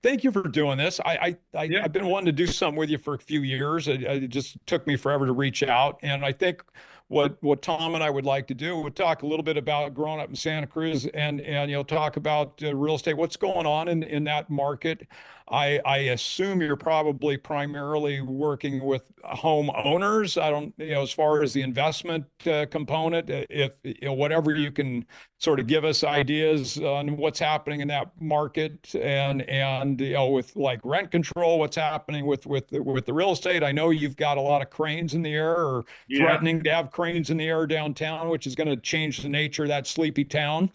thank you for doing this. Yeah. I've been wanting to do something with you for a few years. It just took me forever to reach out, and I think what Tom and I would like to do would talk a little bit about growing up in Santa Cruz, and talk about real estate. What's going on in that market? I assume you're probably primarily working with homeowners. I don't, as far as the investment component, if whatever you can sort of give us ideas on what's happening in that market, and with like rent control, what's happening with the real estate. I know you've got a lot of cranes in the air, or Yeah. threatening to have cranes in the air downtown, which is going to change the nature of that sleepy town.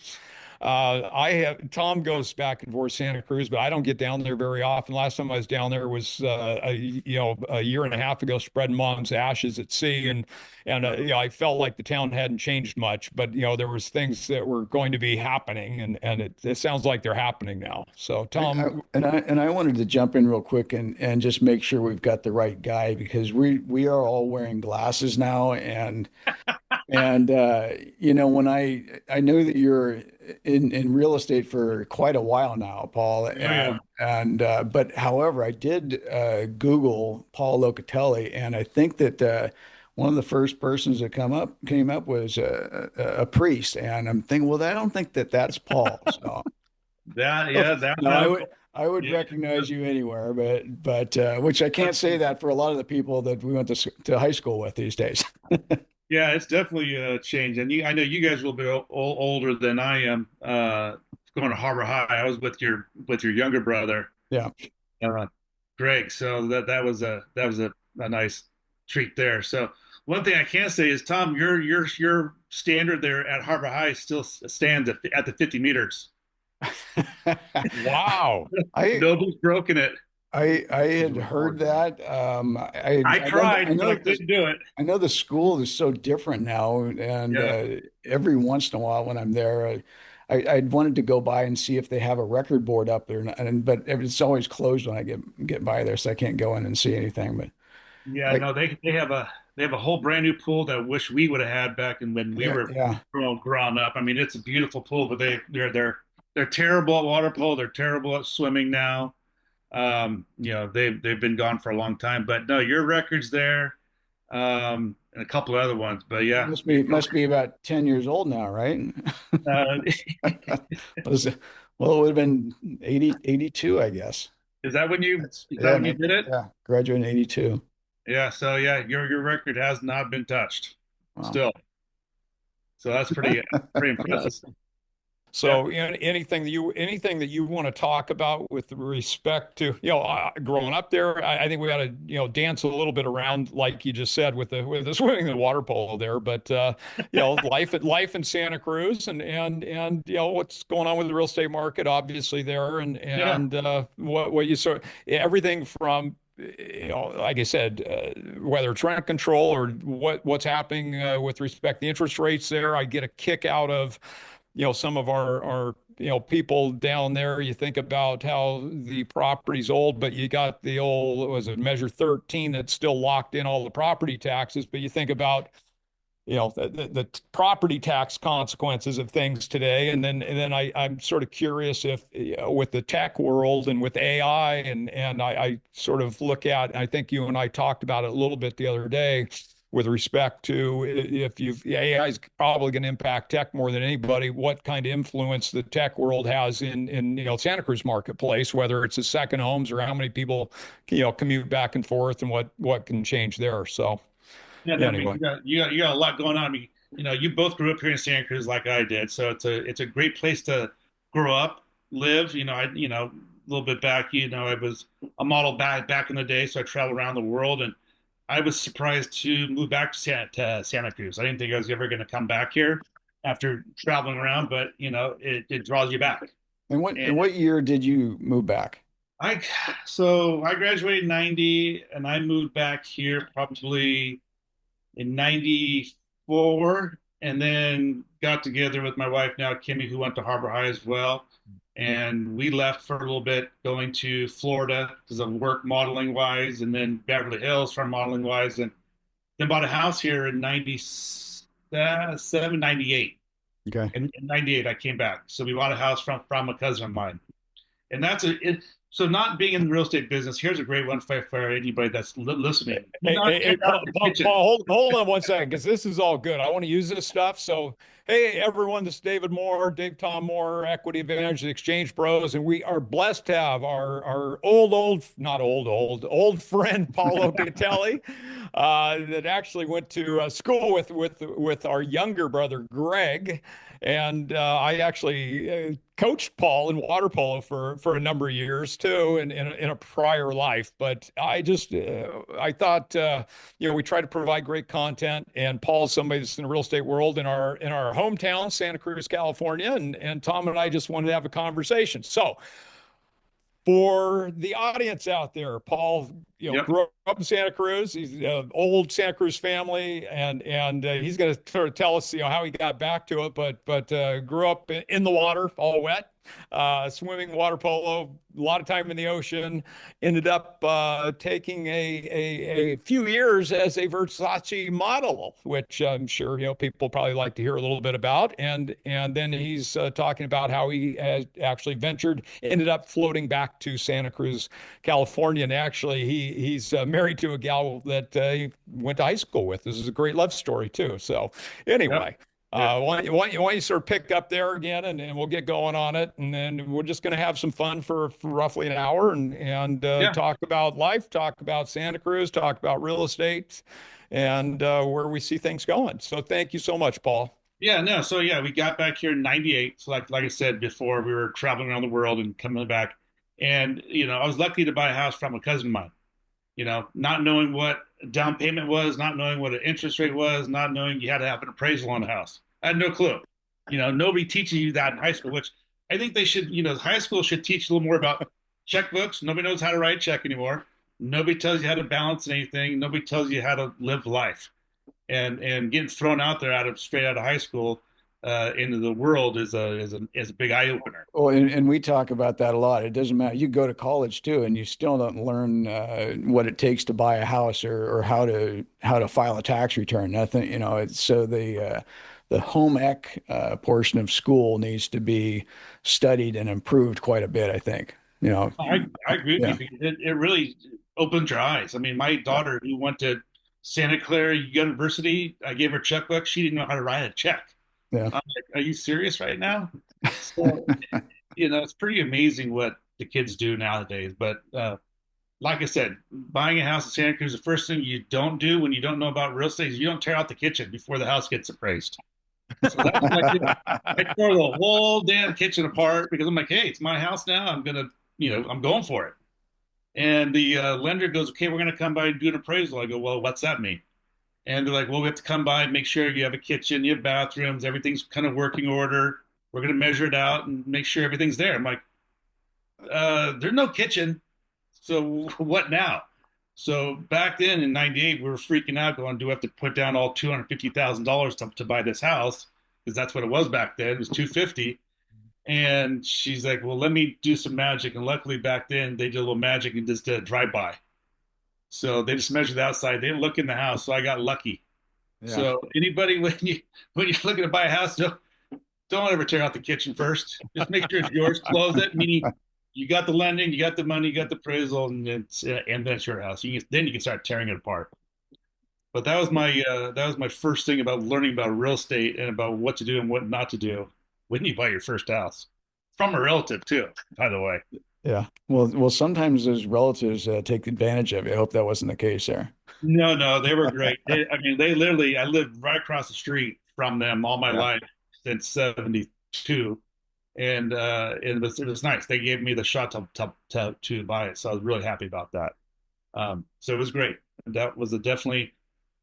I have Tom goes back and forth Santa Cruz, but I don't get down there very often. Last time I was down there was a year and a half ago, spreading mom's ashes at sea, and I felt like the town hadn't changed much, but there was things that were going to be happening, and it sounds like they're happening now. So Tom, I wanted to jump in real quick and just make sure we've got the right guy because we are all wearing glasses now and when I know that you're in real estate for quite a while now, Paul, Oh, yeah. and but however, I did Google Paul Locatelli, and I think that one of the first persons that came up was a priest, and I'm thinking, well, I don't think that that's Paul. So Yeah, that no, I would yeah. recognize you anywhere, but which I can't say that for a lot of the people that we went to high school with these days. Yeah, it's definitely changed. And I know you guys are a little bit older than I am. Going to Harbor High, I was with your younger brother, Yeah. uh, Greg. So that was a nice treat there. So one thing I can say is, Tom, your standard there at Harbor High still stands at the 50 meters. wow. I Nobody's broken it. I had heard that. I I tried, but I know couldn't do it. I know the school is so different now, and Yeah. every once in a while when I'm there, I wanted to go by and see if they have a record board up there, but it's always closed when I get by there, so I can't go in and see anything. But Yeah, like, no, they have a whole brand new pool that I wish we would have had back in when we yeah, were yeah. growing up. I mean, it's a beautiful pool, but they're terrible at water polo. They're terrible at swimming now. They've been gone for a long time. But no, your record's there, and a couple of other ones. But yeah, Must be about 10 years old now, right? uh, Was it- Well, it would have been 82, I guess. is that when you That's is that yeah, when you did it? yeah. Graduated in 82. Yeah. So yeah, your record has not been touched Wow. still. So that's pretty impressive. Yeah. So, anything that you want to talk about with respect to, growing up there, I think we got to, dance a little bit around, like you just said, with the swimming and water polo there. But life in Santa Cruz, and what's going on with the real estate market, obviously there, Yeah. and what you sort everything from. Like I said, whether it's rent control or what's happening with respect to the interest rates there, I get a kick out of some of our people down there. You think about how the property's old, but you got the old, what was it, Measure 13 that's still locked in all the property taxes. But you think about the property tax consequences of things today, and then I'm sort of curious if with the tech world and with AI, and I sort of look at, I think you and I talked about it a little bit the other day with respect to, if AI is probably going to impact tech more than anybody, what kind of influence the tech world has in Santa Cruz marketplace, whether it's the second homes or how many people commute back and forth, and what can change there. So Yeah, no, I mean, anyway. you got a lot going on. I mean, you both grew up here in Santa Cruz like I did, so it's a great place to grow up, live. A little bit back, I was a model back in the day, so I traveled around the world, and I was surprised to move back to Santa Cruz. I didn't think I was ever going to come back here after traveling around, but it draws you back. And what year did you move back? I so I graduated in '90, and I moved back here probably in '94, and then got together with my wife now, Kimmy, who went to Harbor High as well. And we left for a little bit, going to Florida because of work modeling wise, and then Beverly Hills for modeling wise, and then bought a house here in '97, '98. Okay. And in '98, I came back. So we bought a house from a cousin of mine. And so not being in the real estate business, here's a great one for anybody that's listening. Do Hey, not hey, tear hey, out Paul, the Paul, kitchen. Paul, hold on one second, because this is all good. I want to use this stuff. So, hey, everyone, this is David Moore, Dave Tom Moore, Equity Advantage, the Exchange Bros, and we are blessed to have our not old friend Paul Locatelli, that actually went to school with our younger brother Greg, and I actually coached Paul in water polo for a number of years too, in a prior life. But I thought we try to provide great content, and Paul's somebody that's in the real estate world in our hometown, Santa Cruz, California, and Tom and I just wanted to have a conversation. So for the audience out there, Paul, Yep. grew up in Santa Cruz. He's an old Santa Cruz family, and he's going to sort of tell us, how he got back to it. But grew up in the water, all wet, swimming, water polo, a lot of time in the ocean. Ended up taking a few years as a Versace model, which I'm sure people probably like to hear a little bit about. And then he's talking about how he has actually ended up floating back to Santa Cruz, California, and actually he's married to a gal that he went to high school with. This is a great love story too. So Yep. anyway. Yeah. Why don't you sort of pick up there again, and we'll get going on it, and then we're just going to have some fun for roughly an hour, and Yeah. talk about life, talk about Santa Cruz, talk about real estate, and where we see things going. So thank you so much, Paul. Yeah, no. So yeah, we got back here in '98. So like I said before, we were traveling around the world and coming back. And I was lucky to buy a house from a cousin of mine. Not knowing what down payment was, not knowing what an interest rate was, not knowing you had to have an appraisal on the house. I had no clue. Nobody teaches you that in high school, which I think they should, high school should teach a little more about checkbooks. Nobody knows how to write a check anymore. Nobody tells you how to balance anything. Nobody tells you how to live life. And getting thrown out there straight out of high school into the world is a big eye opener. Well, and we talk about that a lot. It doesn't matter. You go to college too, and you still don't learn what it takes to buy a house or how to file a tax return. Nothing, It's so the home ec portion of school needs to be studied and improved quite a bit, I think. I agree with Yeah, you. It really opens your eyes. I mean, my daughter who went to Santa Clara University, I gave her a checkbook. She didn't know how to write a check. yeah. I'm like, are you serious right now? So, it's pretty amazing what the kids do nowadays. But like I said, buying a house in Santa Cruz, the first thing you don't do when you don't know about real estate is you don't tear out the kitchen before the house gets appraised. So that's what I did. I tore the whole damn kitchen apart because I'm like, hey, it's my house now. I'm going for it. And the lender goes, okay, we're going to come by and do an appraisal. I go, well, what's that mean? And they're like, well, we have to come by and make sure you have a kitchen, you have bathrooms, everything's kind of working order. We're going to measure it out and make sure everything's there. I'm like, there's no kitchen. So what now? So back then in '98, we were freaking out going, do we have to put down all $250,000 to buy this house? Because that's what it was back then. It was 250. And she's like, well, let me do some magic. And luckily back then they did a little magic and just did a drive-by. So they just measured the outside. They didn't look in the house. So I got lucky. Yeah. So anybody, when you're looking to buy a house, don't ever tear out the kitchen first. Just make sure it's yours. Close it, meaning you got the lending, you got the money, you got the appraisal, and then it's your house. Then you can start tearing it apart. But that was my first thing about learning about real estate and about what to do and what not to do when you buy your first house from a relative too, by the way. Yeah. Well, sometimes those relatives take advantage of you. I hope that wasn't the case there. No, no, they were great. I mean, they literally, I lived right across the street from them all my Yeah. life since '72. And it was nice. They gave me the shot to buy it. So I was really happy about that. So it was great. That was a definitely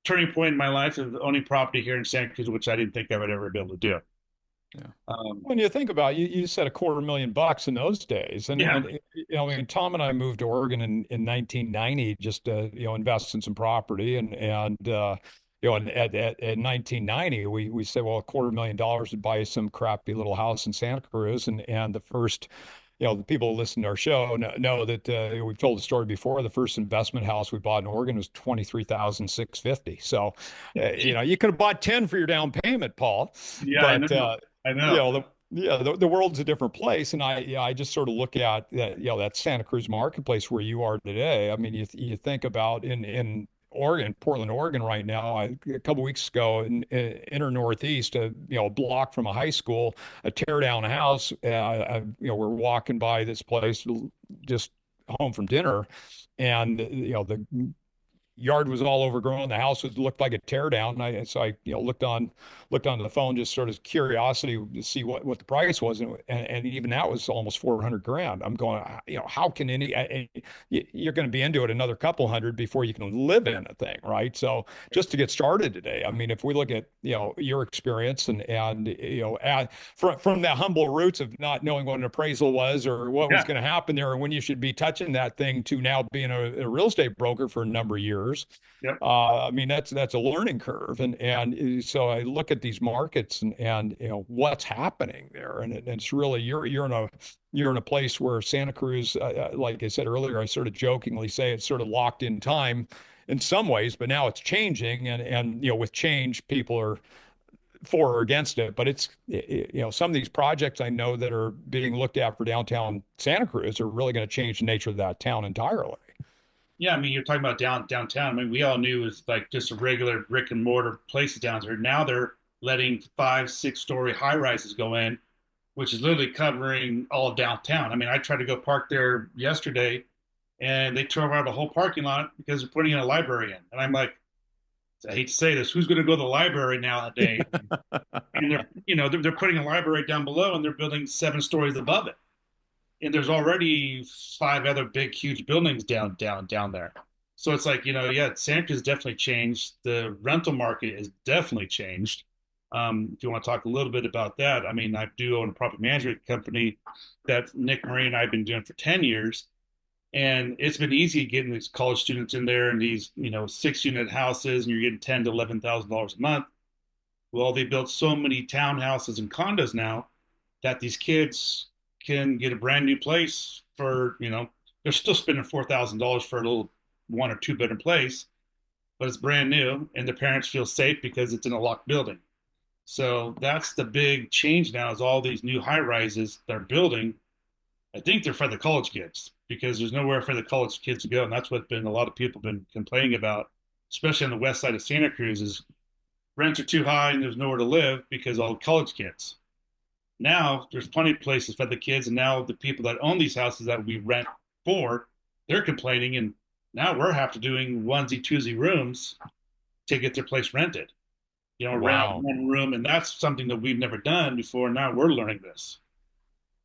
turning point in my life of owning property here in Santa Cruz, which I didn't think I would ever be able to do. Yeah. When you think about it, you said $250,000 in those days, Yeah. and I mean, Tom and I moved to Oregon in 1990 just to invest in some property, and at 1990 we said, well, $250,000 would buy some crappy little house in Santa Cruz, and the first. The people who listen to our show know that we've told the story before. The first investment house we bought in Oregon was 23,650. So, you could have bought 10 for your down payment, Paul. Yeah, I But know. I know. Yeah, the world's a different place, and I just sort of look at that, that Santa Cruz marketplace where you are today. I mean, you think about in Oregon, Portland, Oregon, right now. A couple weeks ago, in inner Northeast, a block from a high school, a tear down house. We're walking by this place just home from dinner, and the yard was all overgrown. The house looked like a tear down. So I looked on the phone, just sort of curiosity to see what the price was, and even that was almost 400 grand. I'm going, how can you're going to be into it another couple hundred before you can live in a thing, right? So just to get started today, I mean, if we look at your experience from the humble roots of not knowing what an appraisal was or what was Yeah. going to happen there, and when you should be touching that thing, to now being a real estate broker for a number of years. Yep. I mean, that's a learning curve, and so I look at these markets and what's happening there, and it's really you're in a place where Santa Cruz, like I said earlier, I sort of jokingly say it's sort of locked in time in some ways, but now it's changing, and with change, people are for or against it. But it's some of these projects I know that are being looked at for downtown Santa Cruz are really going to change the nature of that town entirely. Yeah, I mean, you're talking about downtown. I mean, we all knew it was like just a regular brick and mortar places down there. Now they're letting 5, 6 story high rises go in, which is literally covering all of downtown. I mean, I tried to go park there yesterday, and they tore out the whole parking lot because they're putting in a library in. And I'm like, I hate to say this, who's going to go to the library nowadays? And they're putting a library down below, and they're building 7 stories above it, and there's already 5 other big, huge buildings down there. So it's like, yeah, Santa Cruz has definitely changed. The rental market has definitely changed. If you want to talk a little bit about that, I mean, I do own a property management company that Nick Marie and I have been doing for 10 years. And it's been easy getting these college students in there in these, 6 unit houses, and you're getting ten to $11,000 a month. Well, they built so many townhouses and condos now that these kids can get a brand new place for, they're still spending $4,000 for a little 1 or 2 bedroom place, but it's brand new, and the parents feel safe because it's in a locked building. So that's the big change now is all these new high rises they're building. I think they're for the college kids because there's nowhere for the college kids to go. And that's what been a lot of people been complaining about, especially on the west side of Santa Cruz, is rents are too high and there's nowhere to live because all the college kids. Now there's plenty of places for the kids, and now the people that own these houses that we rent for, they're complaining, and now we're have to doing onesie twosie rooms to get their place rented. Rent out Wow. one room, and that's something that we've never done before. Now we're learning this,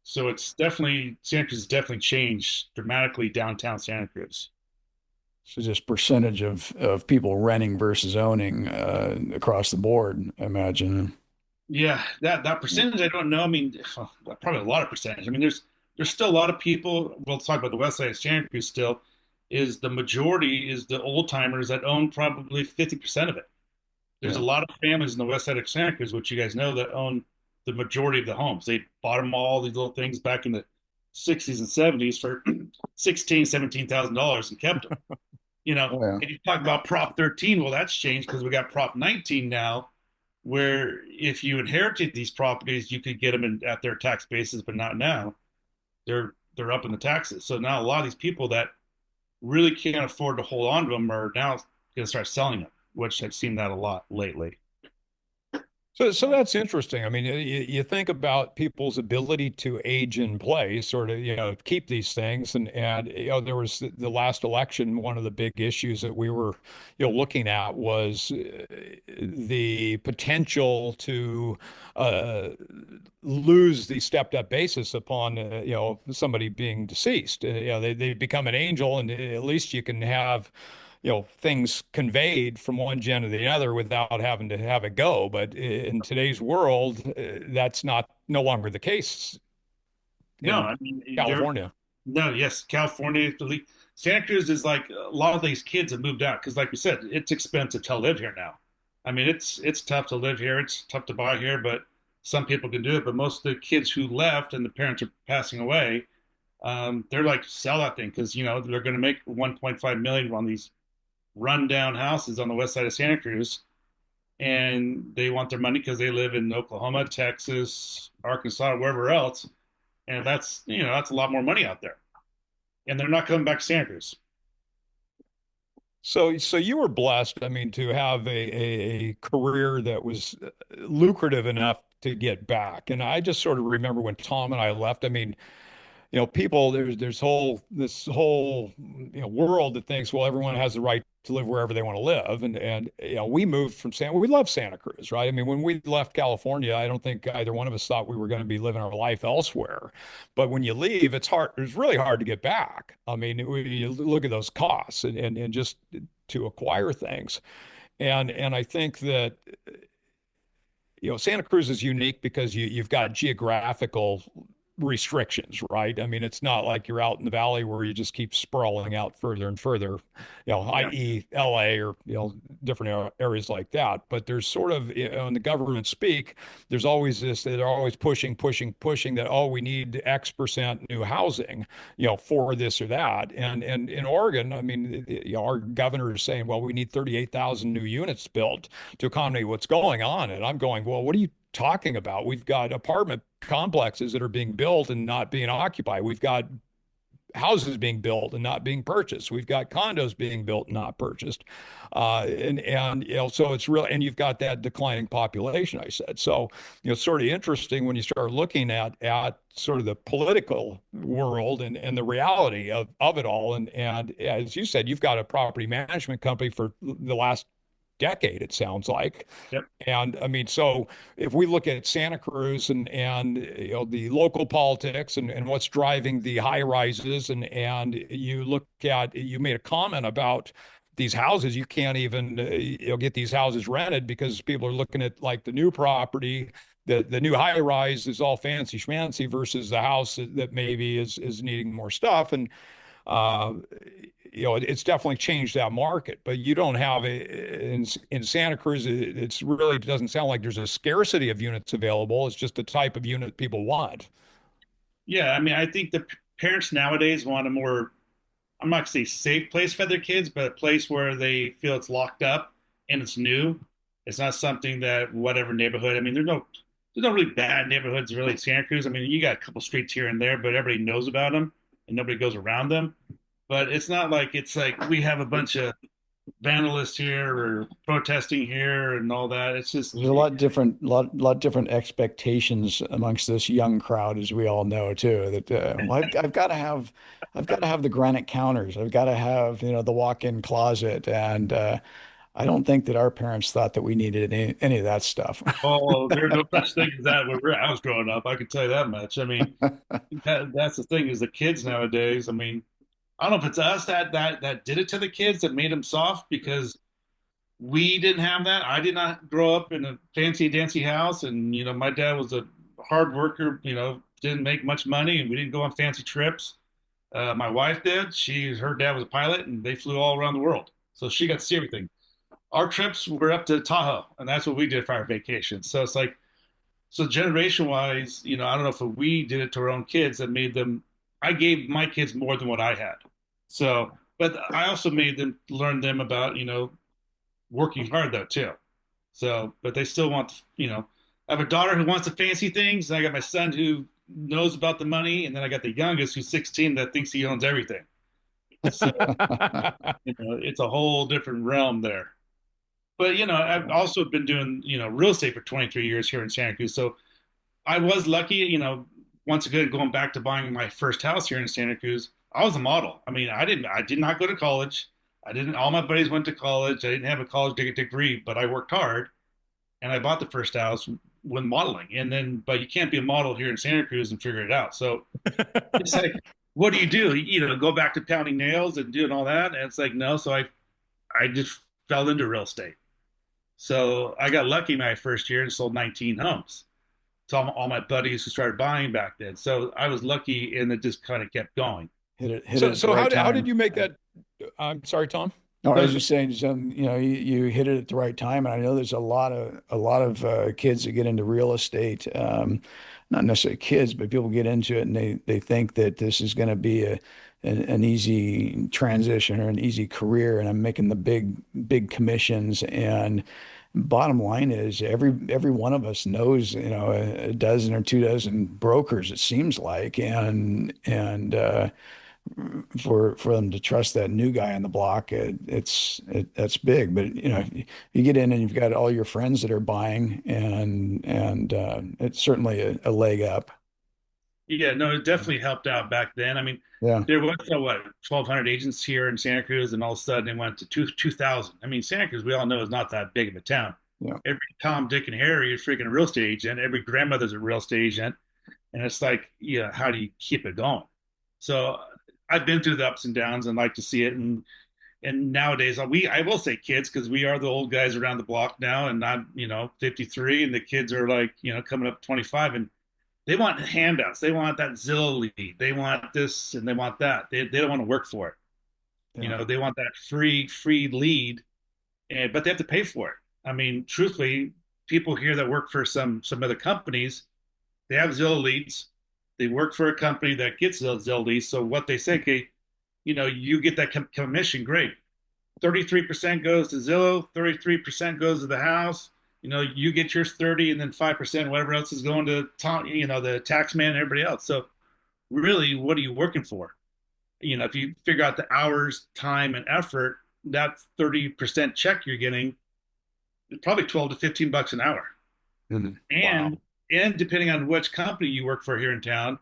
so it's definitely Santa Cruz has definitely changed dramatically downtown Santa Cruz. So just percentage of people renting versus owning across the board, I imagine. Yeah, that percentage I don't know. I mean, probably a lot of percentage. I mean, there's still a lot of people. We'll talk about the west side of Santa Cruz. Still, is the majority is the old timers that own probably 50% of it. There's a Yeah. lot of families in the west side of Santa Cruz, which you guys know, that own the majority of the homes. They bought them all these little things back in the 60s and 70s for 16, $17,000 and kept them. Oh, yeah. And you talk about Prop 13. Well, that's changed because we got Prop 19 now, where if you inherited these properties, you could get them at their tax basis, but not now. They're up in the taxes. So now a lot of these people that really can't afford to hold on to them are now going to start selling them, which I've seen that a lot lately. So that's interesting. I mean, you think about people's ability to age in place or to, keep these things. And there was the last election, one of the big issues that we were, looking at was the potential to lose the stepped up basis upon, somebody being deceased. They become an angel, and at least you can have things conveyed from one gen to the other without having to have it go. But in today's world, that's no longer the case No, in I mean, California. no, yes, California, Santa Cruz is like a lot of these kids have moved out because, like we said, it's expensive to live here now. I mean, it's tough to live here. It's tough to buy here, but some people can do it. But most of the kids who left and the parents are passing away, they're like sell that thing because they're going to make 1.5 million on these rundown houses on the west side of Santa Cruz. and they want their money because they live in Oklahoma, Texas, Arkansas, wherever else. And that's, that's a lot more money out there. And they're not coming back to Santa Cruz. So you were blessed, I mean, to have a career that was lucrative enough to get back. And I just sort of remember when Tom and I left, I mean, people, there's this whole world that thinks, well, everyone has the right to live wherever they want to live. And we moved from we love Santa Cruz, right? I mean, when we left California, I don't think either one of us thought we were going to be living our life elsewhere. But when you leave, it's really hard to get back. I mean, you look at those costs and just to acquire things. And I think that Santa Cruz is unique because you've got geographical restrictions, right? I mean, it's not like you're out in the valley where you just keep sprawling out further and further, Yeah. i.e. LA or, different areas like that. But there's sort of, in the government speak, there's always they're always pushing that, oh, we need X% new housing, for this or that. And in Oregon, I mean, our governor is saying, well, we need 38,000 new units built to accommodate what's going on. And I'm going, well, what are you talking about? We've got apartment complexes that are being built and not being occupied. We've got houses being built and not being purchased. We've got condos being built and not purchased. And so it's real, and you've got that declining population, I said. So, sort of interesting when you start looking at sort of the political world and the reality of it all. And as you said, you've got a property management company for the last decade, it sounds like. Yep. And I mean, so if we look at Santa Cruz and the local politics and what's driving the high rises and you made a comment about these houses, you can't even get these houses rented because people are looking at like the new property. The new high rise is all fancy schmancy versus the house that maybe is needing more stuff. And uh, it's definitely changed that market, but you don't have in Santa Cruz. It's really doesn't sound like there's a scarcity of units available. It's just the type of unit people want. Yeah. I mean, I think the parents nowadays want a more, I'm not going to say safe place for their kids, but a place where they feel it's locked up and it's new. It's not something that whatever neighborhood. I mean, there's no really bad neighborhoods really in Santa Cruz. I mean, you got a couple streets here and there, but everybody knows about them and nobody goes around them. But it's not like it's like we have a bunch of vandalists here or protesting here and all that. It's just There's a lot different expectations amongst this young crowd, as we all know too. That well, I've got to have the granite counters. I've got to have the walk-in closet, and I don't think that our parents thought that we needed any of that stuff. oh, there's no such thing as that when I was growing up. I can tell you that much. I mean, that's the thing is the kids nowadays. I mean, I don't know if it's us that did it to the kids that made them soft because we didn't have that. I did not grow up in a fancy dancy house, and my dad was a hard worker. Didn't make much money, and we didn't go on fancy trips. My wife did. Her dad was a pilot, and they flew all around the world, so she got to see everything. Our trips were up to Tahoe, and that's what we did for our vacation. So it's like, so generation wise, I don't know if we did it to our own kids that made them. I gave my kids more than what I had. So, but I also made them learn them about, working hard though too. So, but they still want, I have a daughter who wants the fancy things, and I got my son who knows about the money, and then I got the youngest who's 16 that thinks he owns everything. So, it's a whole different realm there. But I've also been doing real estate for 23 years here in Santa Cruz. So I was lucky, once again going back to buying my first house here in Santa Cruz. I was a model. I mean, I did not go to college. I didn't. All my buddies went to college. I didn't have a college degree, but I worked hard and I bought the first house when modeling. And then, but you can't be a model here in Santa Cruz and figure it out. So it's like, what do? Go back to pounding nails and doing all that. And it's like, no. So I just fell into real estate. So I got lucky my first year and sold 19 homes to all my buddies who started buying back then. So I was lucky and it just kind of kept going. Hit it So at the so right how did time. you make that? I'm sorry, Tom. No, I Go was ahead. just saying, you hit it at the right time, and I know there's a lot of kids that get into real estate, not necessarily kids, but people get into it and they think that this is going to be an easy transition or an easy career, and I'm making the big commissions, and bottom line is every one of us knows, a dozen or two dozen brokers, it seems like, and for them to trust that new guy on the block, that's big. But if you get in and you've got all your friends that are buying, and it's certainly a leg up. Yeah, no, it definitely helped out back then. I mean, Yeah, there was what 1,200 agents here in Santa Cruz, and all of a sudden it went to 2,000. I mean, Santa Cruz, we all know, is not that big of a town. yeah, Every Tom, Dick, and Harry is freaking a real estate agent. Every grandmother's a real estate agent, and it's like, yeah, how do you keep it going? So I've been through the ups and downs and like to see it. And nowadays, I will say kids, because we are the old guys around the block now, and I'm 53, and the kids are like coming up 25, and they want handouts. They want that Zillow lead. They want this and they want that. They don't want to work for it. yeah. They want that free lead, and but they have to pay for it. I mean, truthfully, people here that work for some other companies, they have Zillow leads. They work for a company that gets Zillow leads. So what they say, okay, you get that commission, great. 33% goes to Zillow, 33% goes to the house. You get yours 30, and then 5%, whatever else is going to Tom, the tax man and everybody else. So really, what are you working for? If you figure out the hours, time, and effort, that 30% check you're getting is probably 12 to 15 bucks an hour. Mhm. Wow. And depending on which company you work for here in town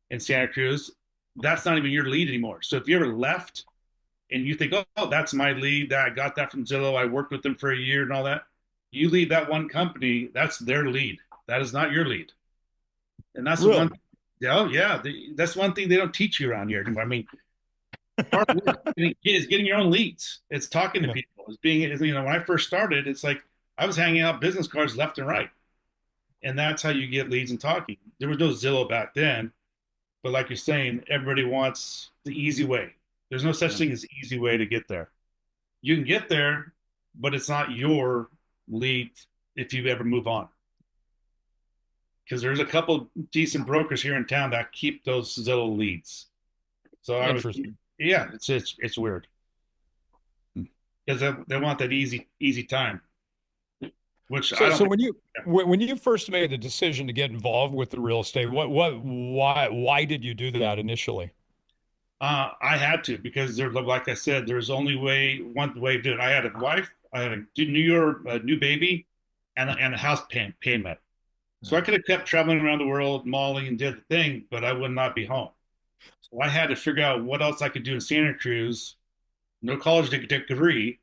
in Santa Cruz, that's not even your lead anymore. So if you ever left and you think, oh, that's my lead, that I got that from Zillow, I worked with them for a year and all that, you leave that one company, that's their lead. That is not your lead. And that's the Really? one. Oh yeah, that's one thing they don't teach you around here. I mean, part of work is getting your own leads. It's talking to Yeah. people. It's being, when I first started, it's like I was hanging out business cards left and right, and that's how you get leads and talking. There was no Zillow back then, but like you're saying, everybody wants the easy way. There's no such Yeah. thing as easy way to get there. You can get there, but it's not your lead if you ever move on. Because there's a couple decent brokers here in town that keep those Zillow leads. So Interesting. yeah, it's weird because they want that easy time, which I So, don't so think. when you first made the decision to get involved with the real estate, why did you do that initially? I had to, because like I said, there's only one way to do it. I had a wife, I had a new baby, and a house payment. So I could have kept traveling around the world, mauling and did the thing, but I would not be home. So I had to figure out what else I could do in Santa Cruz, no college degree,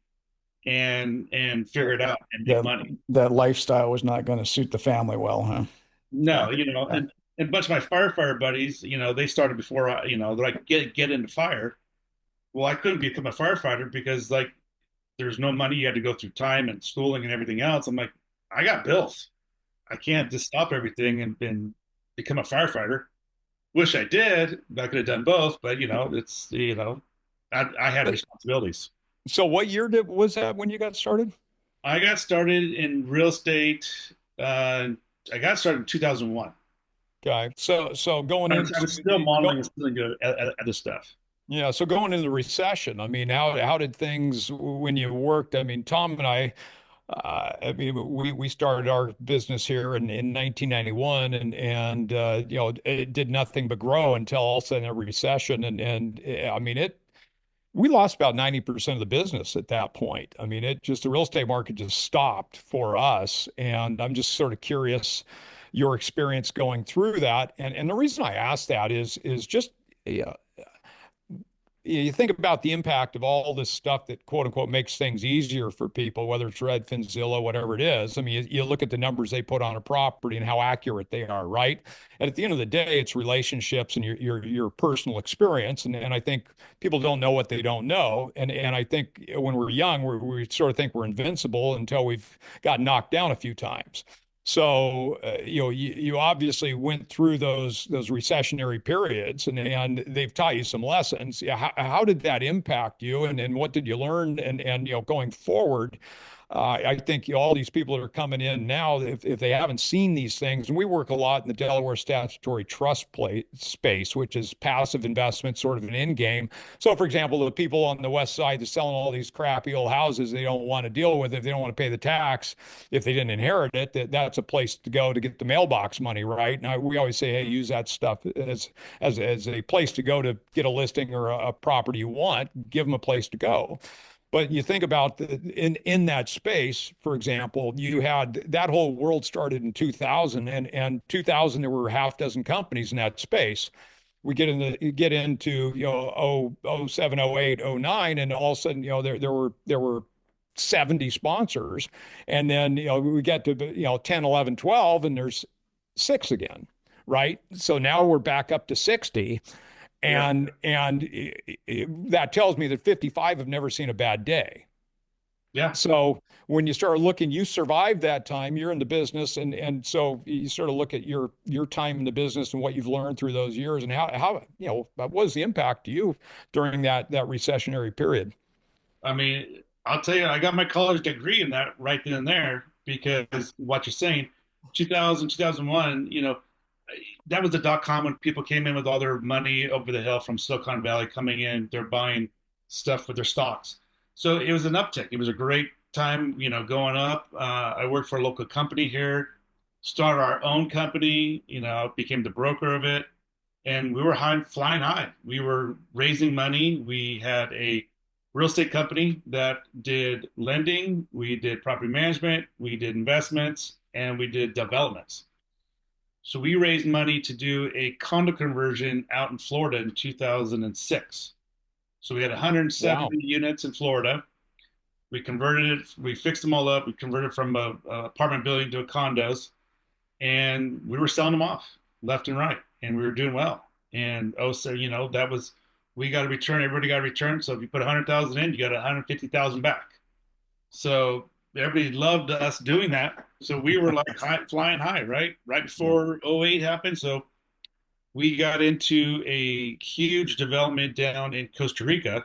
and figure it out and make That money. that lifestyle was not going to suit the family well, huh? Yeah. No, Yeah. and a bunch of my firefighter buddies, they started before they're like get into fire. Well, I couldn't become a firefighter because like there's no money. You had to go through time and schooling and everything else. I'm like, I got bills. I can't just stop everything and become a firefighter. Wish I did. I could have done both, but it's I had But responsibilities. so what year was that when you got started? I got started in real estate. Uh, I got started in 2001. Okay. So going I was still go, modeling and still good at this stuff. yeah, so going into the recession, I mean, how did things when you worked? I mean, Tom and I mean, we started our business here in 1991, and it did nothing but grow until all of a sudden a recession, and I mean we lost about 90% of the business at that point. I mean, the real estate market just stopped for us. And I'm just sort of curious your experience going through that. And the reason I ask that is just, yeah, you think about the impact of all this stuff that quote unquote makes things easier for people, whether it's Redfin, Zillow, whatever it is. I mean, you look at the numbers they put on a property and how accurate they are, right? And at the end of the day, it's relationships and your personal experience. And I think people don't know what they don't know. And I think when we're young, we sort of think we're invincible until we've got knocked down a few times. So, you obviously went through those recessionary periods, and they've taught you some lessons. Yeah, how did that impact you, and what did you learn? And going forward, I think all these people that are coming in now, if they haven't seen these things, and we work a lot in the Delaware statutory trust space, which is passive investment, sort of an end game. So, for example, the people on the west side that's selling all these crappy old houses they don't want to deal with, if they don't want to pay the tax, if they didn't inherit it, that's a place to go to get the mailbox money, right? Now, we always say, hey, use that stuff as a place to go to get a listing or a property you want. Give them a place to go. But you think about in that space, for example, you had that whole world started in 2000, and 2000 there were half dozen companies in that space. We get into oh 07, oh 08, oh 09, and all of a sudden there were 70 sponsors, and then we get to 10, 11, 12, and there's six again, right? So now we're back up to 60. And that tells me that 55 have never seen a bad day. Yeah. So when you start looking, you survived that time, you're in the business, and so you sort of look at your time in the business and what you've learned through those years, and how what was the impact to you during that recessionary period? I mean, I'll tell you, I got my college degree in that right then and there because what you're saying, 2000, 2001, that was the dot-com when people came in with all their money over the hill from Silicon Valley coming in. They're buying stuff with their stocks. So it was an uptick. It was a great time, going up. I worked for a local company here, started our own company, became the broker of it. And we were flying high. We were raising money. We had a real estate company that did lending. We did property management. We did investments, and we did developments. So we raised money to do a condo conversion out in Florida in 2006. So we had 170 Wow. units in Florida. We converted it, we fixed them all up. We converted from a apartment building to a condos, and we were selling them off left and right, and we were doing well. And so that was we got a return. Everybody got a return. So if you put 100,000 in, you got 150,000 back. So everybody loved us doing that. So we were like flying high, right before '08 happened. So we got into a huge development down in Costa Rica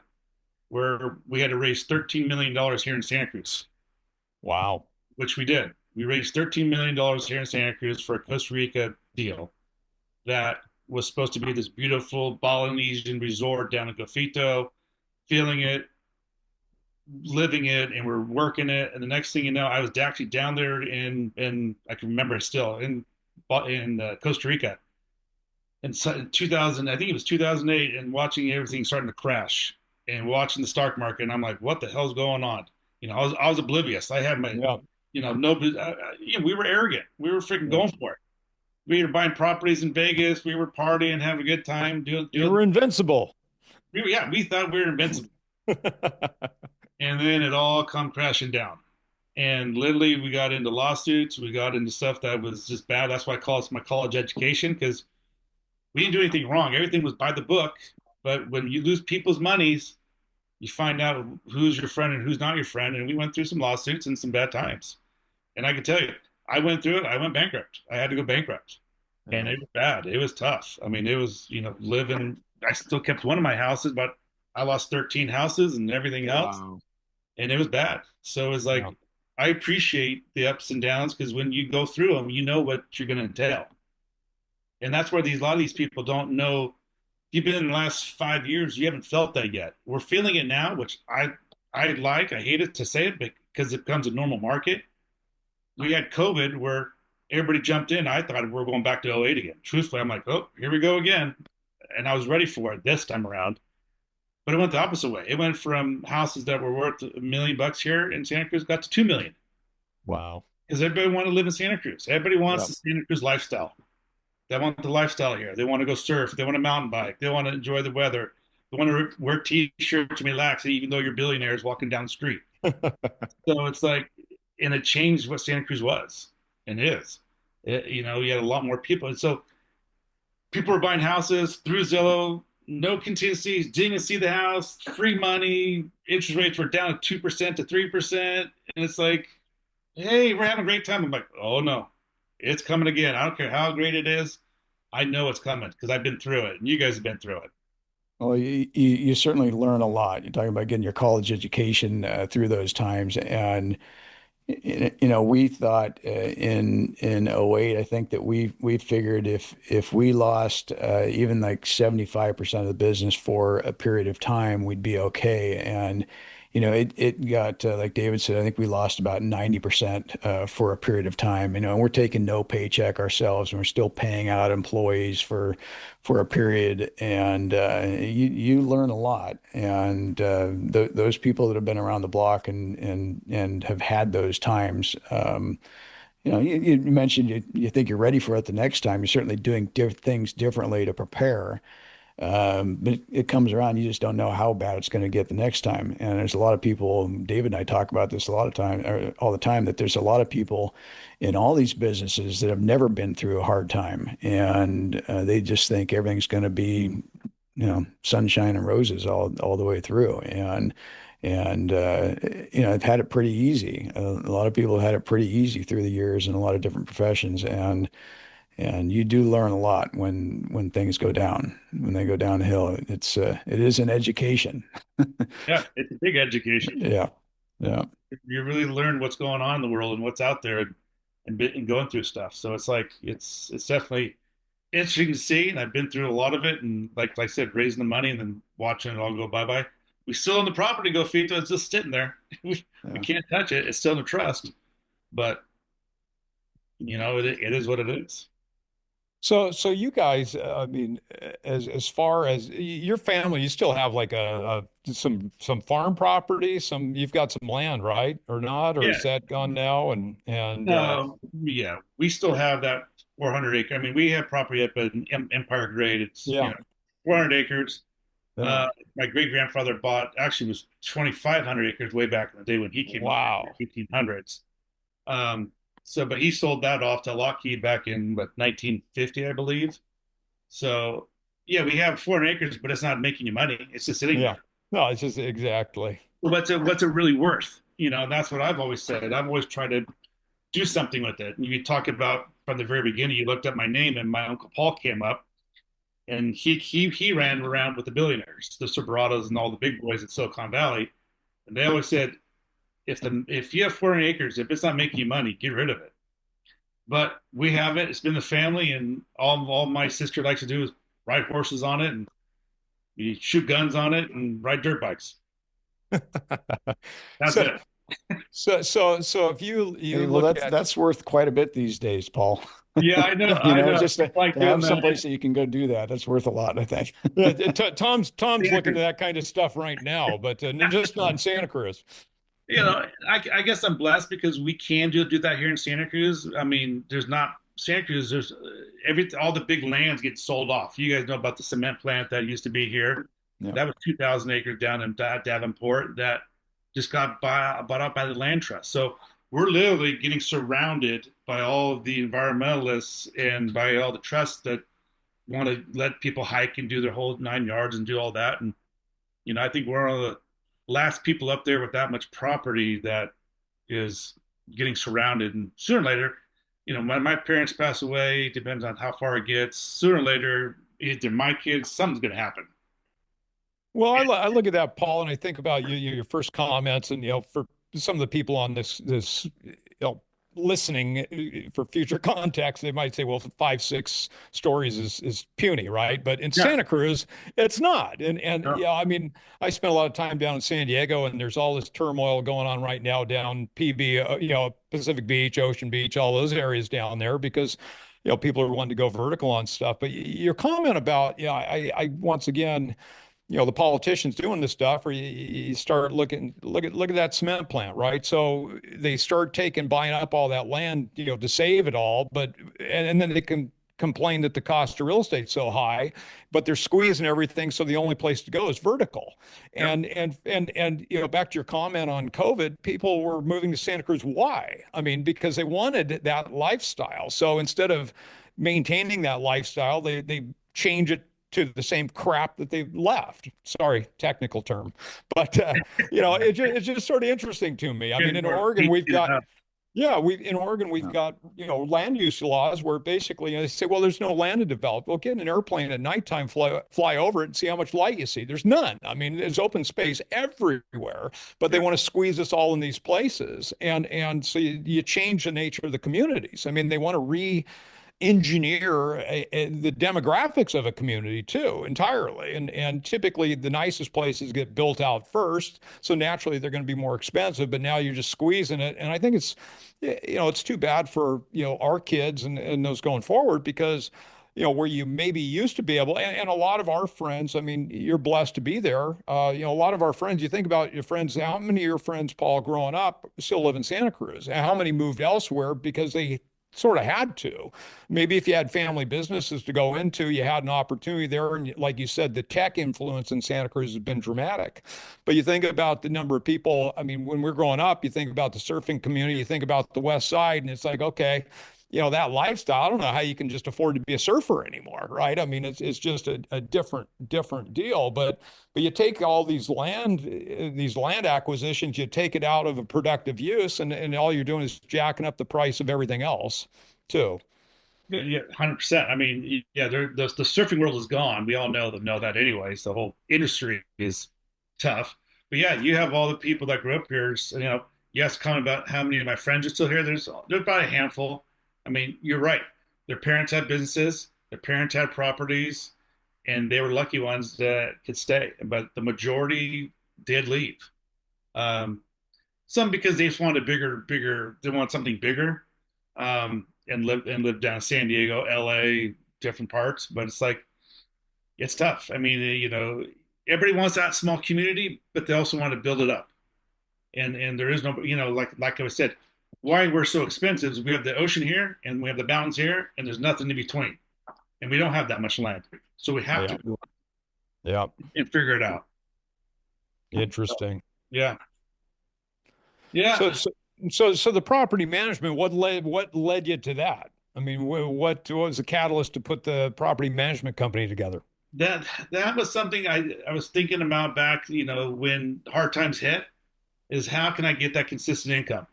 where we had to raise $13 million here in Santa Cruz, Wow. which we did. We raised $13 million here in Santa Cruz for a Costa Rica deal that was supposed to be this beautiful Polynesian resort down in Cofito, feeling it, living it, and we're working it. And the next thing you know, I was actually down there in I can remember it still in Costa Rica in 2000. I think it was 2008, and watching everything starting to crash and watching the stock market. And I'm like, what the hell's going on? I was oblivious. I had my, Yeah. no, we were arrogant. We were freaking going for it. We were buying properties in Vegas. We were partying, having a good time. You were invincible. We thought we were invincible. And then it all come crashing down. And literally, we got into lawsuits. We got into stuff that was just bad. That's why I call it my college education, because we didn't do anything wrong. Everything was by the book. But when you lose people's monies, you find out who's your friend and who's not your friend. And we went through some lawsuits and some bad times. And I can tell you, I went through it. I went bankrupt. I had to go bankrupt. And it was bad. It was tough. I mean, it was, living. I still kept one of my houses, but I lost 13 houses and everything else. Wow. And it was bad. So it was like, Yeah. I appreciate the ups and downs because when you go through them, you know what you're going to entail. And that's where a lot of these people don't know. You've been in the last 5 years, you haven't felt that yet. We're feeling it now, which I like. I hate it to say it because it becomes a normal market. We had COVID where everybody jumped in. I thought we were going back to '08 again. Truthfully, I'm like, oh, here we go again. And I was ready for it this time around. But it went the opposite way. It went from houses that were worth $1 million here in Santa Cruz got to 2 million Wow. because everybody wanted to live in Santa Cruz. Everybody wants Yeah. the Santa Cruz lifestyle. They want the lifestyle here. They want to go surf. They want to mountain bike. They want to enjoy the weather. They want to wear t-shirts and relax, even though you're billionaires walking down the street. So it's like, and it changed what Santa Cruz was and is. You had a lot more people. And so people were buying houses through Zillow, no contingencies, didn't see the house, free money. Interest rates were down at 2% to 3%. And it's like, hey, we're having a great time. I'm like, oh no, it's coming again. I don't care how great it is. I know it's coming because I've been through it and you guys have been through it. Well, you certainly learn a lot. You're talking about getting your college education through those times, and We thought in '08, I think that we figured if we lost even like 75% of the business for a period of time, we'd be okay. And it got like David said, I think we lost about 90% for a period of time. And we're taking no paycheck ourselves, and we're still paying out employees for a period. And you learn a lot. And th those people that have been around the block and have had those times, you mentioned you think you're ready for it the next time. You're certainly doing things differently to prepare. But it comes around, you just don't know how bad it's going to get the next time. And there's a lot of people, David and I talk about this a lot of time, or all the time, that there's a lot of people in all these businesses that have never been through a hard time. And they just think everything's going to be, sunshine and roses all the way through. And I've had it pretty easy. A lot of people have had it pretty easy through the years in a lot of different professions. And you do learn a lot when things go down, when they go downhill. It is an education. Yeah, it's a big education. Yeah. Yeah. You really learn what's going on in the world and what's out there, and going through stuff. So it's like it's definitely interesting to see. And I've been through a lot of it, and like I said, raising the money and then watching it all go bye bye. We still own the property, go feet. It's just sitting there. We Yeah. can't touch it. It's still in the trust, but it is what it is. So you guys, I mean, as far as your family, you still have like some farm property, you've got some land, right? Or not? Or Yeah. is that gone now? And No, yeah, we still have that 400 acre. I mean, we have property up in Empire Grade. It's yeah, 400 acres. yeah. My great grandfather bought actually was 2,500 acres way back in the day when he came up in Wow. the 1800s. Um, but he sold that off to Lockheed back in 1950, I believe. So yeah, we have 400 acres, but it's not making you money. It's just sitting Yeah. there. No, it's just exactly. What's it really worth? That's what I've always said. I've always tried to do something with it. And you talk about from the very beginning, you looked up my name and my uncle Paul came up, and he ran around with the billionaires, the Soberatos and all the big boys at Silicon Valley. And they always said, if you have 400 acres, if it's not making you money, get rid of it. But we have it. It's been the family, and all my sister likes to do is ride horses on it, and you shoot guns on it, and ride dirt bikes. That's So it. so if you Hey, well, look that's at that's worth quite a bit these days, Paul. Yeah, I know. I know. Just It's like to have doing someplace that you can go do that, that's worth a lot, I think. Tom's looking that. at that kind of stuff right now, but just not in Santa Cruz. I guess I'm blessed because we can do that here in Santa Cruz. I mean, there's not Santa Cruz. There's all the big lands get sold off. You guys know about the cement plant that used to be here. Yeah. That was 2,000 acres down in Davenport that just got bought out by the land trust. So we're literally getting surrounded by all of the environmentalists and by all the trusts that want to let people hike and do their whole 9 yards and do all that. And I think we're one of the last people up there with that much property that is getting surrounded. And sooner or later, when my parents pass away, depends on how far it gets. Sooner or later, either my kids, something's going to happen. Well, I look at that, Paul, and I think about your first comments, and for some of the people on this listening for future context, they might say, well, 5, 6 stories is puny, right? But in Yeah. Santa Cruz, it's not. And No. yeah, I mean, I spent a lot of time down in San Diego, and there's all this turmoil going on right now down PB, Pacific Beach, Ocean Beach, all those areas down there because people are wanting to go vertical on stuff. But your comment about, I once again, the politicians doing this stuff, or you start look at that cement plant, right? So they start buying up all that land, to save it all, and then they can complain that the cost of real estate's so high, but they're squeezing everything, so the only place to go is vertical. Yep. And back to your comment on COVID, people were moving to Santa Cruz. Why? I mean, because they wanted that lifestyle. So instead of maintaining that lifestyle, they change it to the same crap that they left. Sorry, technical term, but it's just sort of interesting to me. I mean, in Oregon, we've got Yeah, we in Oregon we've Yeah. got, land use laws where basically they say, well, there's no land to develop. Well, get in an airplane at nighttime, fly over it and see how much light you see. There's none. I mean, there's open space everywhere, but they Yeah. want to squeeze us all in these places. And so you change the nature of the communities. I mean, they want to engineer the demographics of a community too entirely, and typically the nicest places get built out first, so naturally they're going to be more expensive, but now you're just squeezing it. And I think it's too bad for our kids and those going forward, because where you maybe used to be able, and a lot of our friends, I mean, you're blessed to be there. A lot of our friends, you think about your friends, how many of your friends, Paul, growing up still live in Santa Cruz, and how many moved elsewhere because they sort of had to. Maybe if you had family businesses to go into, you had an opportunity there. And like you said, the tech influence in Santa Cruz has been dramatic. But you think about the number of people, I mean, when we're growing up, you think about the surfing community, you think about the West Side, and it's like, okay, that lifestyle, I don't know how you can just afford to be a surfer anymore, right? I mean, it's just a different deal. But you take all these land acquisitions, you take it out of a productive use, and all you're doing is jacking up the price of everything else too. Yeah, yeah, 100%. I mean, yeah, the surfing world is gone. We all know that anyways. The whole industry is tough. But yeah, you have all the people that grew up here. So, yes, comment about how many of my friends are still here. There's about a handful. I mean, you're right. Their parents had businesses, their parents had properties, and they were lucky ones that could stay. But the majority did leave. Um, some because they just wanted bigger. They want something bigger, and live down in San Diego, LA, different parts. But it's like it's tough. I mean, everybody wants that small community, but they also want to build it up. And there is no, like I said, why we're so expensive is we have the ocean here and we have the mountains here, and there's nothing in between, and we don't have that much land, so we have Yeah. to go Yeah. and figure it out. Interesting. Yeah, yeah. So the property management, what led you to that? I mean, what was the catalyst to put the property management company together? That was something I was thinking about back, when hard times hit, is how can I get that consistent income?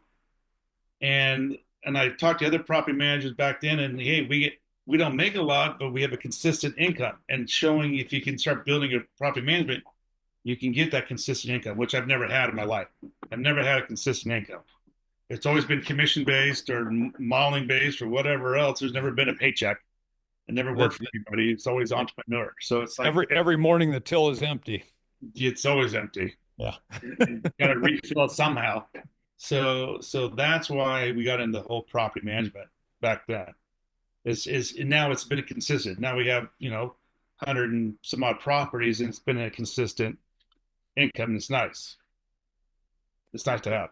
And I talked to other property managers back then, and hey, we don't make a lot, but we have a consistent income, and showing if you can start building your property management, you can get that consistent income, which I've never had in my life. I've never had a consistent income. It's always been commission based or modeling based or whatever else. There's never been a paycheck. It never worked That for anybody. It's always entrepreneur. So it's like every morning the till is empty. it's always empty. Yeah. You got to refill it somehow. So that's why we got into the whole property management back then. Is now it's been consistent. Now we have 100 and some odd properties, and it's been a consistent income. And it's nice. It's nice to have.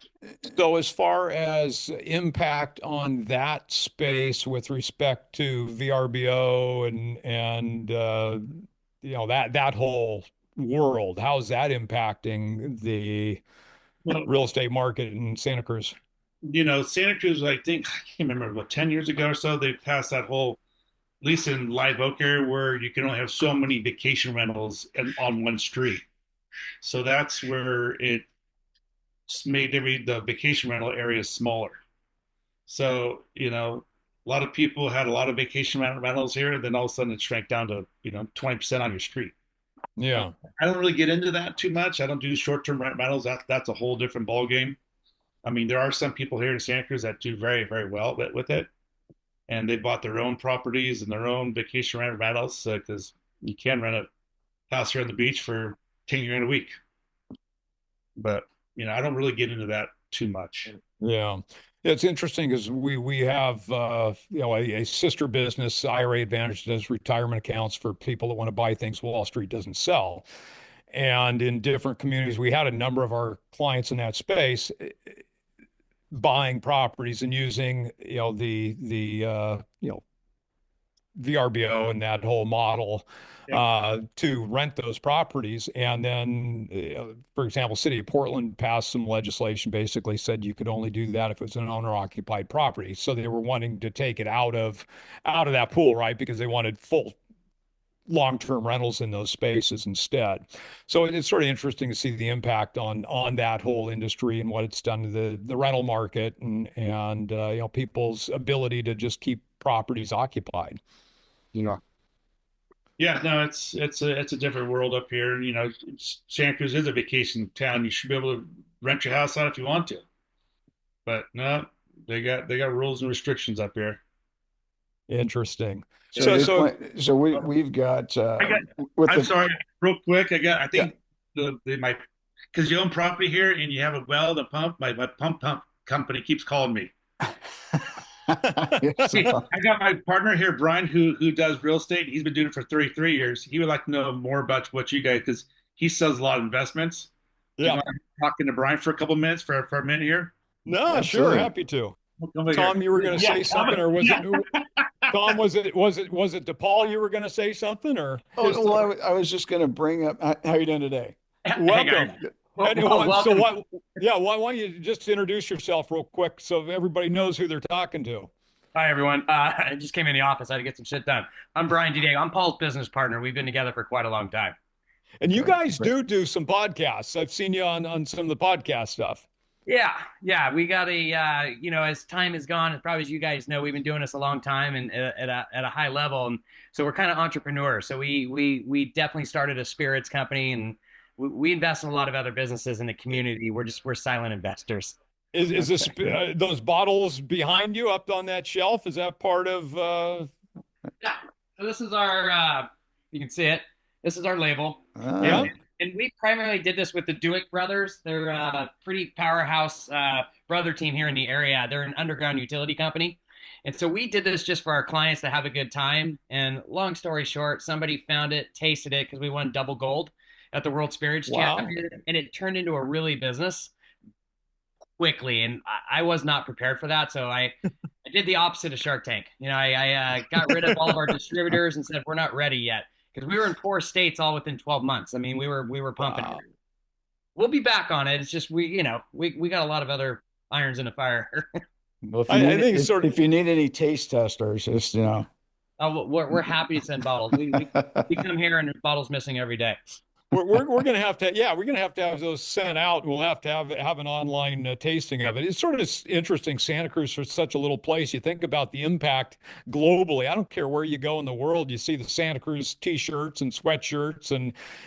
So as far as impact on that space with respect to VRBO and that whole world, how's that impacting the Well, real estate market in Santa Cruz? Santa Cruz, I think, I can't remember, what, 10 years ago or so, they passed that whole, at least in Live Oak area, where you can only have so many vacation rentals on one street. So that's where it made the vacation rental area smaller. So, a lot of people had a lot of vacation rentals here, then all of a sudden it shrank down to, 20% on your street. Yeah. I don't really get into that too much. I don't do short-term rentals. That's a whole different ball game. I mean, there are some people here in Santa Cruz that do very, very well with it, and they bought their own properties and their own vacation rentals because you can rent a house here on the beach for 10 grand a week. But I don't really get into that too much. Yeah. It's interesting because we have a sister business, IRA Advantage, does retirement accounts for people that want to buy things Wall Street doesn't sell. And in different communities, we had a number of our clients in that space buying properties and using the VRBO and that whole model to rent those properties. And then, for example, City of Portland passed some legislation, basically said you could only do that if it was an owner-occupied property. So they were wanting to take it out of that pool, right? Because they wanted long-term rentals in those spaces instead. So it's sort of interesting to see the impact on that whole industry and what it's done to the rental market and people's ability to just keep properties occupied. Yeah, no, it's a different world up here. Santa Cruz is a vacation town. You should be able to rent your house out if you want to. But no, they got rules and restrictions up here. Interesting. So So they so plan, so we've got I got. with I'm the sorry, real quick. I yeah. think my because you own property here and you have a well, the pump. My pump company keeps calling me. Yes, See, I got my partner here, Brian, who does real estate. He's been doing it for 33 years. He would like to know more about what you guys because he sells a lot of investments. Do you yeah. mind talking to Brian for a couple minutes for a minute here? No, sure, absolutely. happy to. Come over here. Tom, you were going to Yeah, say something, or was yeah. it Tom? Was it to Paul you were going to say something, or Oh, well, I was just going to bring up how you doing today? Hey guys. welcome? So what? Yeah, why don't you just introduce yourself real quick so everybody knows who they're talking to? Hi, everyone. I just came in the office. I had to get some shit done. I'm Brian D. I'm Paul's business partner. We've been together for quite a long time. And you Okay, guys great. do some podcasts. I've seen you on some of the podcast stuff. Yeah, yeah. We got as time has gone, as probably as you guys know, we've been doing this a long time and at a high level, and so we're kind of entrepreneurs. So we definitely started a spirits company, and we invest in a lot of other businesses in the community. We're silent investors. Is this those bottles behind you up on that shelf? Is that part of? Yeah. So this is our. You can see it. This is our label. Yeah. And we primarily did this with the Dewick brothers. They're a pretty powerhouse brother team here in the area. They're an underground utility company. And so we did this just for our clients to have a good time. And long story short, somebody found it, tasted it because we won double gold at the World Spirits Wow. Championship. And it turned into a really business quickly. And I was not prepared for that. So I did the opposite of Shark Tank. I got rid of all of our distributors and said, we're not ready yet. Because we were in 4 states all within 12 months. I mean, we were pumping. Wow. We'll be back on it. It's just we got a lot of other irons in the fire. Well, I think it's sort of. if you need any taste testers, just We're happy to send bottles. We come here and there's bottles missing every day. We're going to have to, yeah, we're going to have those sent out. We'll have to have an online tasting of it. It's sort of interesting. Santa Cruz for such a little place. You think about the impact globally. I don't care where you go in the world. You see the Santa Cruz t-shirts and sweatshirts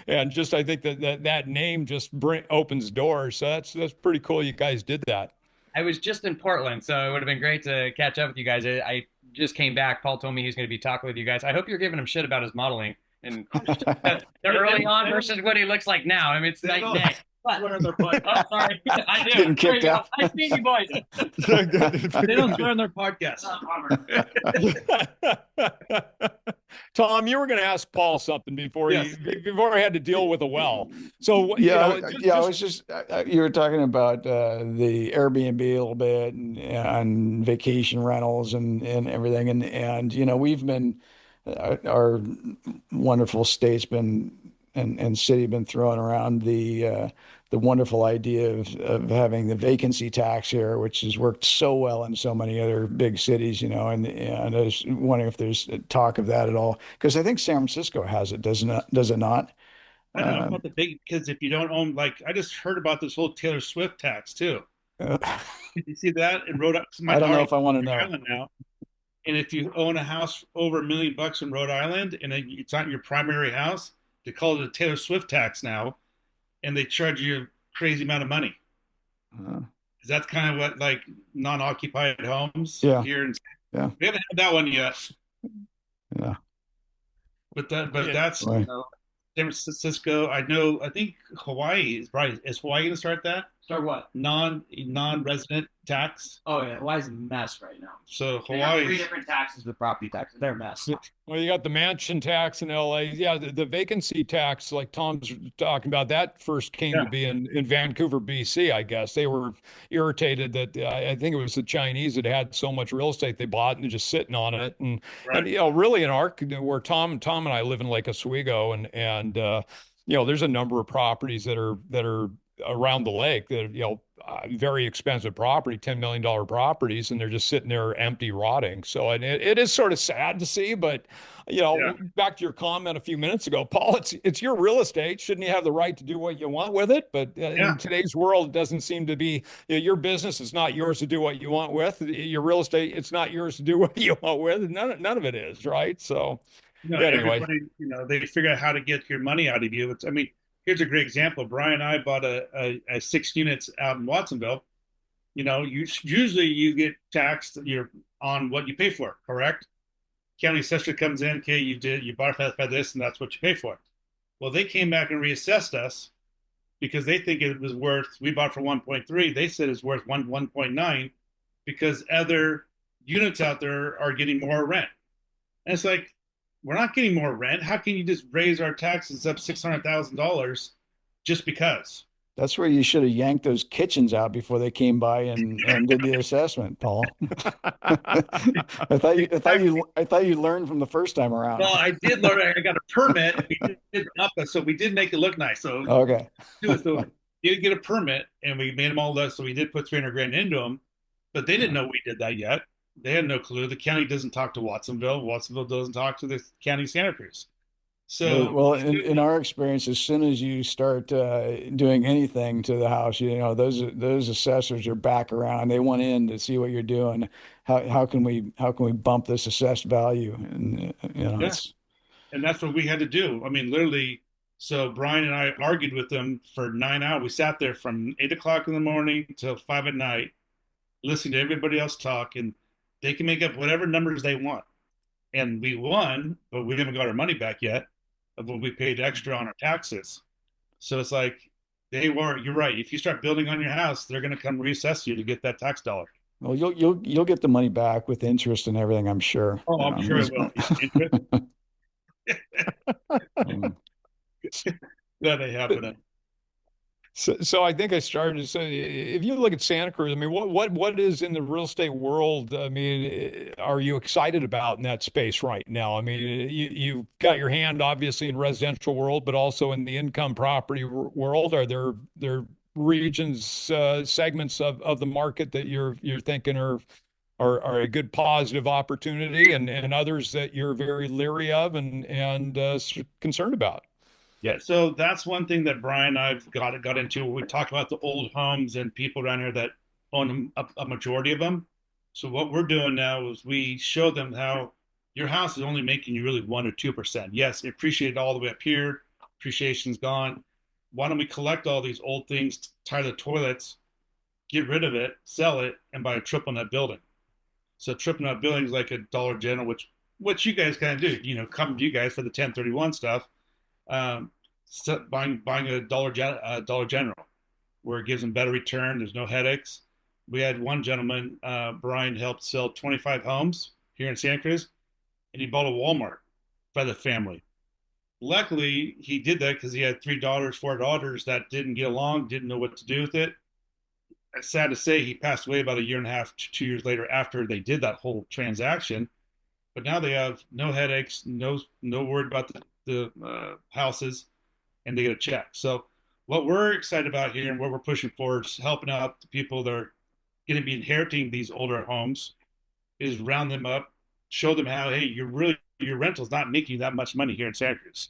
and just I think that name just opens doors. So that's pretty cool. You guys did that. I was just in Portland, so it would have been great to catch up with you guys. I just came back. Paul told me he's going to be talking with you guys. I hope you're giving him shit about his modeling and the early on versus what he looks like now. I mean, it's night and day. But, oh, sorry. I do. Getting kicked out. I see you boys. They don't swear on their podcast. Tom, you were going to ask Paul something before Yes. before I had to deal with a well. So yeah, just, I was just you were talking about the Airbnb a little bit and vacation rentals and everything, and we've been our wonderful state's been and city been throwing around the wonderful idea of having the vacancy tax here, which has worked so well in so many other big cities, and I was wondering if there's talk of that at all, because I think San Francisco has it, does it not? I don't know about the big because if you don't own, like, I just heard about this whole Taylor Swift tax too. Uh, Did you see that in Rhode Island? I don't know if I want to know. Island now. And if you own a house over $1 million in Rhode Island and it's not your primary house, they call it a Taylor Swift tax now, and they charge you a crazy amount of money. Uh, That's kind of what like non-occupied homes Yeah. here. Yeah. We haven't had that one yet, yeah. but Yeah. that's Right. San Francisco. I think Hawaii is Hawaii going to start that Start what? non-resident tax? Oh yeah, Hawaii's a mess right now. So They got 3 Hawaii. different taxes. The property taxes, they're a mess. Well, you got the mansion tax in LA. Yeah, the vacancy tax, like Tom's talking about, that first came to be in Vancouver, BC, I guess. They were irritated that I think it was the Chinese that had so much real estate they bought and just sitting on it. And really in our where Tom and I live in Lake Oswego and there's a number of properties that are around the lake that, very expensive property, $10 million properties, and they're just sitting there empty, rotting. So, and it is sort of sad to see, but, Yeah. back to your comment a few minutes ago, Paul, it's your real estate. Shouldn't you have the right to do what you want with it? But Yeah. in today's world, it doesn't seem to be, your business is not yours to do what you want with. Your real estate, it's not yours to do what you want with. None of it is, right? So, anyway. Everybody, they figure out how to get your money out of you. I mean, here's a great example. Brian and I bought a 6 units out in Watsonville. Usually you get taxed on what you pay for, correct? County assessor comes in, okay, you bought for this, and that's what you pay for. Well, they came back and reassessed us because they think it was worth. We bought for 1.3. They said it's worth 1.9 because other units out there are getting more rent. And it's like, we're not getting more rent. How can you just raise our taxes up $600,000 just because? That's where you should have yanked those kitchens out before they came by and did the assessment, Paul. I thought you learned from the first time around. Well, I did learn. I got a permit. We did up, so we did make it look nice. So Okay. So we did get a permit, and we made them all that. So we did put 300 grand into them, but they didn't know we did that yet. They had no clue. The county doesn't talk to Watsonville. Watsonville doesn't talk to the county of Santa Cruz. So, well, in our experience, as soon as you start doing anything to the house, those assessors are back around. They want in to see what you're doing. How can we bump this assessed value? And and that's what we had to do. I mean, literally. So Brian and I argued with them for 9 hours. We sat there from 8 o'clock in the morning till 5 at night, listening to everybody else talk, and they can make up whatever numbers they want. And we won, but we haven't got our money back yet of what we paid extra on our taxes. So it's like you're right. If you start building on your house, they're going to come reassess you to get that tax dollar. Well, you'll get the money back with interest and everything, I'm sure. Oh, I'm sure it will. That ain't happening. So I think I started to say, if you look at Santa Cruz, I mean, what is in the real estate world? I mean, are you excited about in that space right now? I mean, you've got your hand obviously in residential world, but also in the income property world. Are there regions, segments of the market that you're thinking are a good positive opportunity, and others that you're very leery of and concerned about? Yeah, so that's one thing that Brian and I've got into. We talked about the old homes and people around here that own a majority of them. So what we're doing now is we show them how your house is only making you really 1 or 2%. Yes, it appreciated all the way up here. Appreciation's gone. Why don't we collect all these old things, tire the toilets, get rid of it, sell it, and buy a trip on that building? So trip on that building is like a Dollar General, which you guys kind of do. Come to you guys for the 1031 stuff. Buying a Dollar General, where it gives them better return. There's no headaches. We had one gentleman, Brian, helped sell 25 homes here in Santa Cruz, and he bought a Walmart for the family. Luckily, he did that because he had 4 daughters that didn't get along, didn't know what to do with it. It's sad to say he passed away about 1.5 to 2 years later after they did that whole transaction. But now they have no headaches, no worry about the houses, and they get a check. So what we're excited about here and what we're pushing for is helping out the people that are going to be inheriting these older homes, is round them up, show them how, hey, your rental's not making you that much money here in Santa Cruz.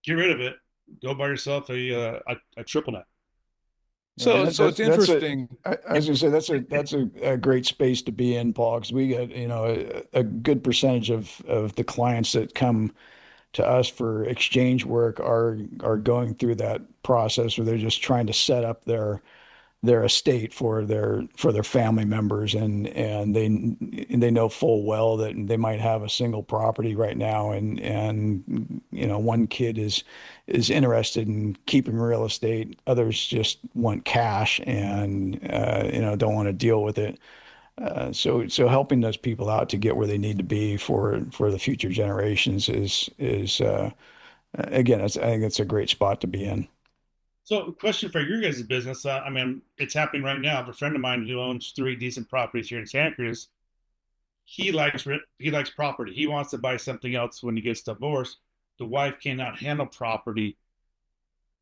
Get rid of it. Go buy yourself a triple net. So it's interesting. I was going to say that's a great space to be in, Paul, because we get a good percentage of the clients that come to us for exchange work are going through that process where they're just trying to set up their estate for their family members, and they know full well that they might have a single property right now, and one kid is interested in keeping real estate, others just want cash and don't want to deal with it. So helping those people out to get where they need to be for the future generations is again, I think it's a great spot to be in. So, question for your guys' business. I mean, it's happening right now. I have a friend of mine who owns 3 decent properties here in Santa Cruz. He likes property. He wants to buy something else when he gets divorced. The wife cannot handle property.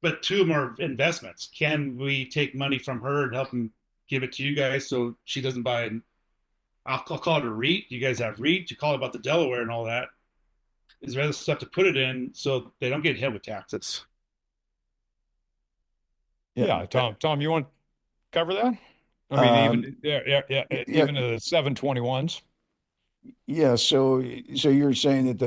but two of them are investments. Can we take money from her and help them give it to you guys so she doesn't buy it? I'll call it a REIT. You guys have REIT. You call it about the Delaware and all that. Is there other stuff to put it in so they don't get hit with taxes? Yeah, Tom, you want to cover that? I mean, even even the 721s. Yeah, so you're saying that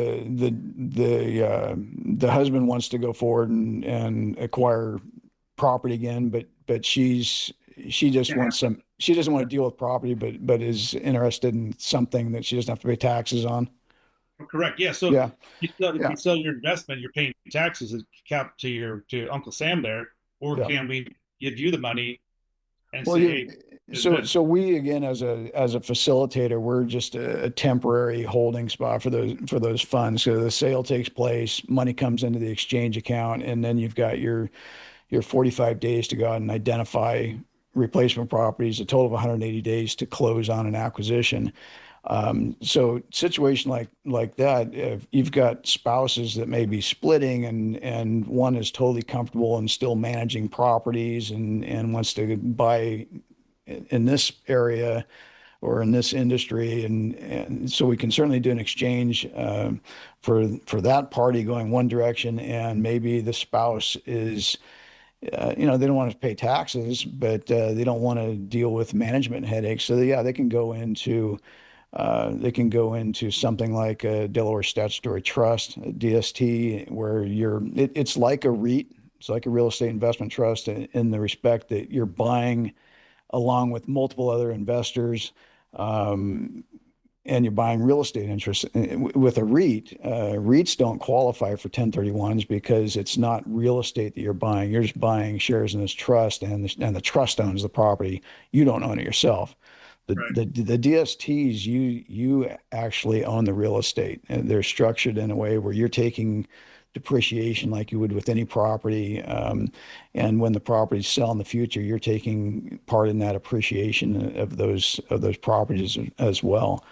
the husband wants to go forward and acquire property again, but she just Yeah. wants some she doesn't want to deal with property, but is interested in something that she doesn't have to pay taxes on. Correct. Yeah. So Yeah, if yeah, you sell your investment, you're paying taxes and cap to Uncle Sam there, or yeah. can we give you the money and Well, say, you hey, so we again as a facilitator, we're just a temporary holding spot for those funds. So the sale takes place, money comes into the exchange account, and then you've got your 45 days to go out and identify replacement properties, a total of 180 days to close on an acquisition. So situation like that, if you've got spouses that may be splitting and one is totally comfortable and still managing properties and wants to buy in this area or in this industry, and so we can certainly do an exchange for that party going one direction, and maybe the spouse is they don't want to pay taxes, but they don't want to deal with management headaches. So yeah, they can go into something like a Delaware Statutory Trust, a DST, where it's like a REIT. It's like a real estate investment trust in the respect that you're buying along with multiple other investors, and you're buying real estate interests. With a REIT. REITs don't qualify for 1031s because it's not real estate that you're buying. You're just buying shares in this trust, and the trust owns the property. You don't own it yourself. right, The DSTs, you actually own the real estate, and they're structured in a way where you're taking depreciation like you would with any property. And when the properties sell in the future, you're taking part in that appreciation of those properties as well.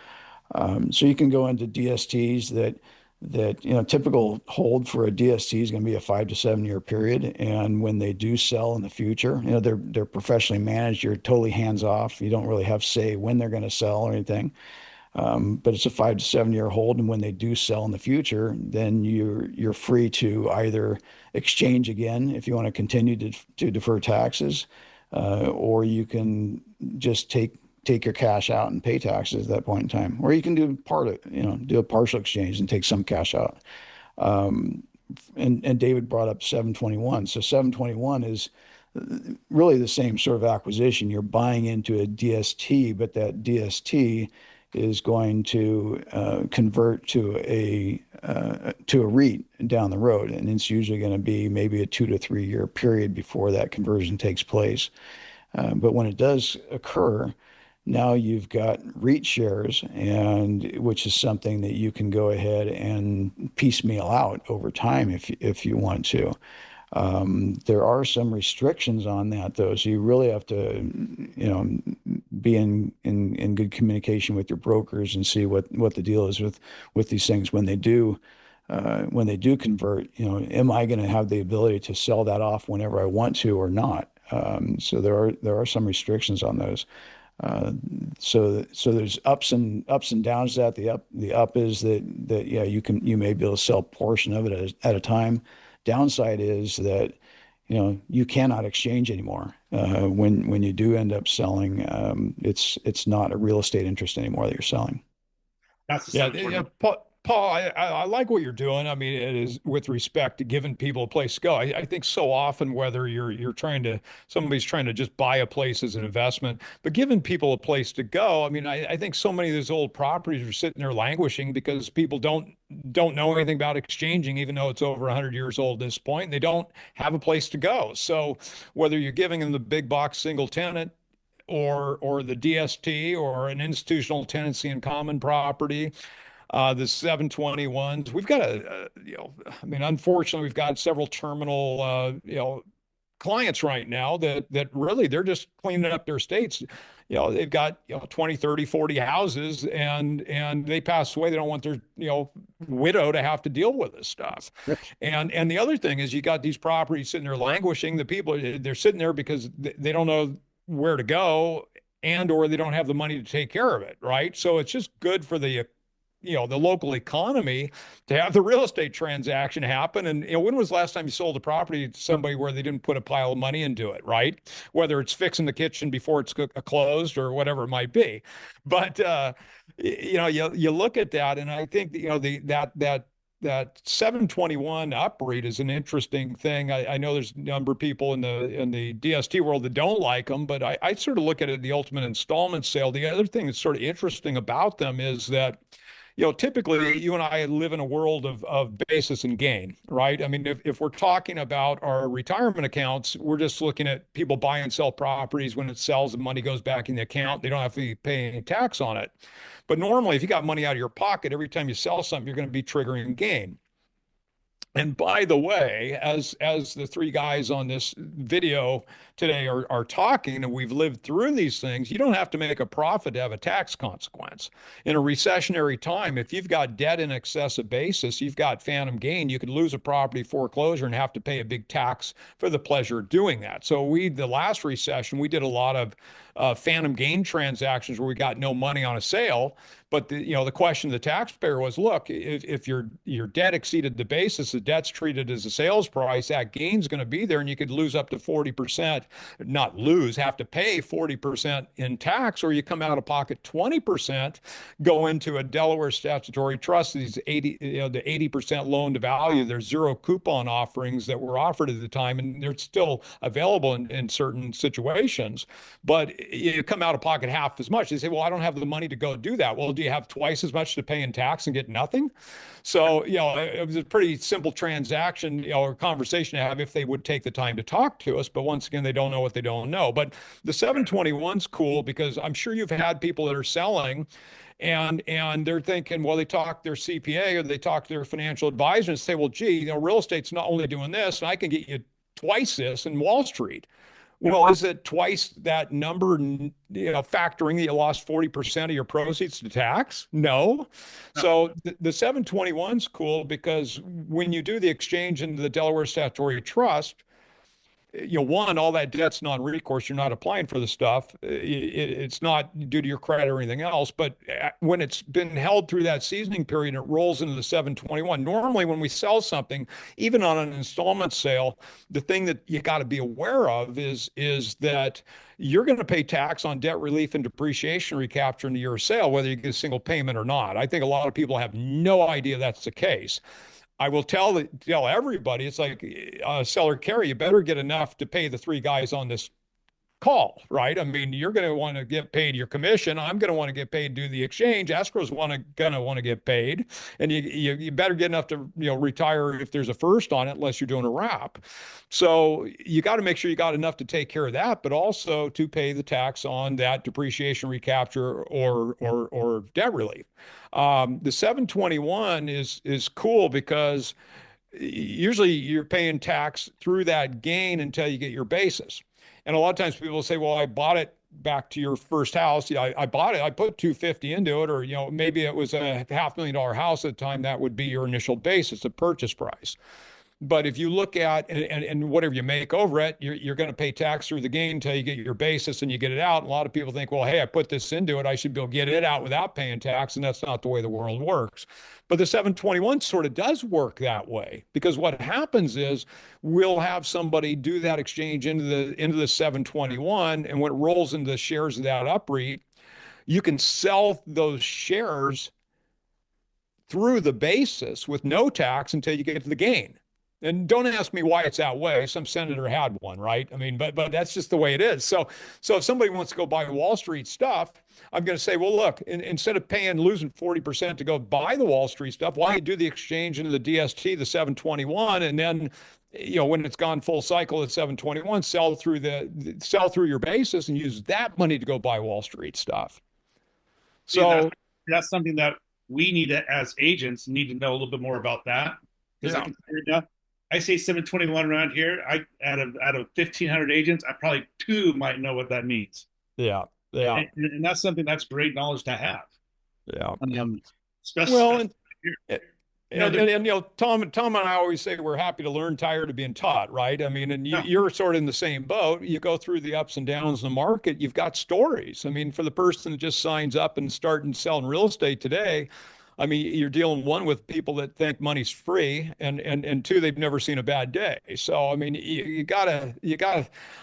So you can go into DSTs that typical hold for a DST is going to be a 5 to 7 year period, and when they do sell in the future, they're professionally managed. You're totally hands off. You don't really have say when they're going to sell or anything. But it's a 5 to 7 year hold, and when they do sell in the future, then you're free to either exchange again if you want to continue to defer taxes, or you can just take your cash out and pay taxes at that point in time, or you can do a partial exchange and take some cash out. And David brought up 721. So 721 is really the same sort of acquisition. You're buying into a DST, but that DST is going to convert to a REIT down the road, and it's usually going to be maybe a 2 to 3 year period before that conversion takes place. But when it does occur, now you've got REIT shares, and which is something that you can go ahead and piecemeal out over time if you want to. There are some restrictions on that, though, so you really have to, be in good communication with your brokers and see what the deal is with these things when they do convert. Am I going to have the ability to sell that off whenever I want to or not? So there are some restrictions on those. So there's ups and downs to that. The up is that yeah, you may be able to sell a portion of it at a time. Downside is that you cannot exchange anymore. When you do end up selling, it's not a real estate interest anymore that you're selling. that's the Yeah, 720. Paul, I like what you're doing. I mean, it is with respect to giving people a place to go. I think so often, whether somebody's trying to just buy a place as an investment, but giving people a place to go. I mean, I think so many of those old properties are sitting there languishing because people don't know anything about exchanging, even though it's over 100 years old at this point, and they don't have a place to go. So whether you're giving them the big box single tenant or the DST or an institutional tenancy in common property, the 721s. We've got I mean, unfortunately, we've got several terminal, clients right now that really they're just cleaning up their estates. They've got 20, 30, 40 houses, and they pass away. They don't want their widow to have to deal with this stuff. And the other thing is, you got these properties sitting there languishing. The people, they're sitting there because they don't know where to go, and or they don't have the money to take care of it, right? So it's just good for the local economy to have the real estate transaction happen. And when was the last time you sold a property to somebody where they didn't put a pile of money into it, right? Whether it's fixing the kitchen before it's closed or whatever it might be. But you look at that, and I think that 721 UPREIT is an interesting thing. I know there's a number of people in the DST world that don't like them, but I sort of look at it, the ultimate installment sale. The other thing that's sort of interesting about them is that typically you and I live in a world of basis and gain, right? I mean, if we're talking about our retirement accounts, we're just looking at people buy and sell properties. When it sells, the money goes back in the account. They don't have to pay any tax on it. But normally, if you got money out of your pocket, every time you sell something, you're going to be triggering gain. And by the way, as the three guys on this video today are talking, and we've lived through these things, you don't have to make a profit to have a tax consequence. In a recessionary time, if you've got debt in excess of basis, you've got phantom gain, you could lose a property foreclosure and have to pay a big tax for the pleasure of doing that. So the last recession, we did a lot of phantom gain transactions where we got no money on a sale. But the question of the taxpayer was, look, if your debt exceeded the basis, the debt's treated as a sales price, that gain's going to be there, and you could lose up to 40%, not lose, have to pay 40% in tax, or you come out of pocket 20%, go into a Delaware statutory trust, the 80% loan to value. There's zero coupon offerings that were offered at the time, and they're still available in certain situations. But you come out of pocket half as much. They say, well, I don't have the money to go do that. Well, do you have twice as much to pay in tax and get nothing? So, it was a pretty simple transaction, or conversation to have if they would take the time to talk to us. But once again, they don't know what they don't know. But the 721's cool because I'm sure you've had people that are selling and they're thinking, well, they talk their CPA or they talk to their financial advisor and say, well, gee, real estate's not only doing this, and I can get you twice this in Wall Street. Well, is it twice that number, factoring that you lost 40% of your proceeds to tax? No. So the 721's cool because when you do the exchange into the Delaware Statutory Trust, one, all that debt's non-recourse. You're not applying for the stuff. It's not due to your credit or anything else. But when it's been held through that seasoning period, it rolls into the 721. Normally, when we sell something, even on an installment sale, the thing that you got to be aware of is that you're going to pay tax on debt relief and depreciation recapture into your sale, whether you get a single payment or not. I think a lot of people have no idea that's the case. I will tell everybody, it's like seller carry, you better get enough to pay the three guys on this call, right? I mean, you're going to want to get paid your commission. I'm going to want to get paid to do the exchange. Escrow's going to want to get paid. And you better get enough to, retire if there's a first on it, unless you're doing a wrap. So you got to make sure you got enough to take care of that, but also to pay the tax on that depreciation recapture or debt relief. The 721 is cool because usually you're paying tax through that gain until you get your basis. And a lot of times people say, well, I bought it back to your first house. I bought it, I put 250 into it, or, maybe it was a $500,000 house at the time. That would be your initial basis, the purchase price. But if you look at and whatever you make over it, you're going to pay tax through the gain until you get your basis and you get it out. And a lot of people think, well, hey, I put this into it, I should be able to get it out without paying tax. And that's not the way the world works. But the 721 sort of does work that way, because what happens is we'll have somebody do that exchange into the 721, and when it rolls into the shares of that UPREIT, you can sell those shares through the basis with no tax until you get to the gain. And don't ask me why it's that way. Some senator had one, right? I mean, but that's just the way it is. So if somebody wants to go buy Wall Street stuff, I'm going to say, well, look, instead of losing 40% to go buy the Wall Street stuff, why don't you do the exchange into the DST, the 721, and then, when it's gone full cycle at 721, sell through your basis and use that money to go buy Wall Street stuff. So that's something that we need to, as agents, need to know a little bit more about that. Because I say 721 around here. I out of 1,500 agents, I probably two might know what that means, Yeah. Yeah. and that's something that's great knowledge to have. Yeah. Well, Especially and here. and, You know, and, Tom and I always say we're happy to learn, tired of being taught, right? I mean, and yeah, you're sort of in the same boat. You go through the ups and downs in the market. You've got stories. I mean, for the person that just signs up and starting selling real estate today, I mean, you're dealing one with people that think money's free, and two, they've never seen a bad day. So, I mean, you gotta.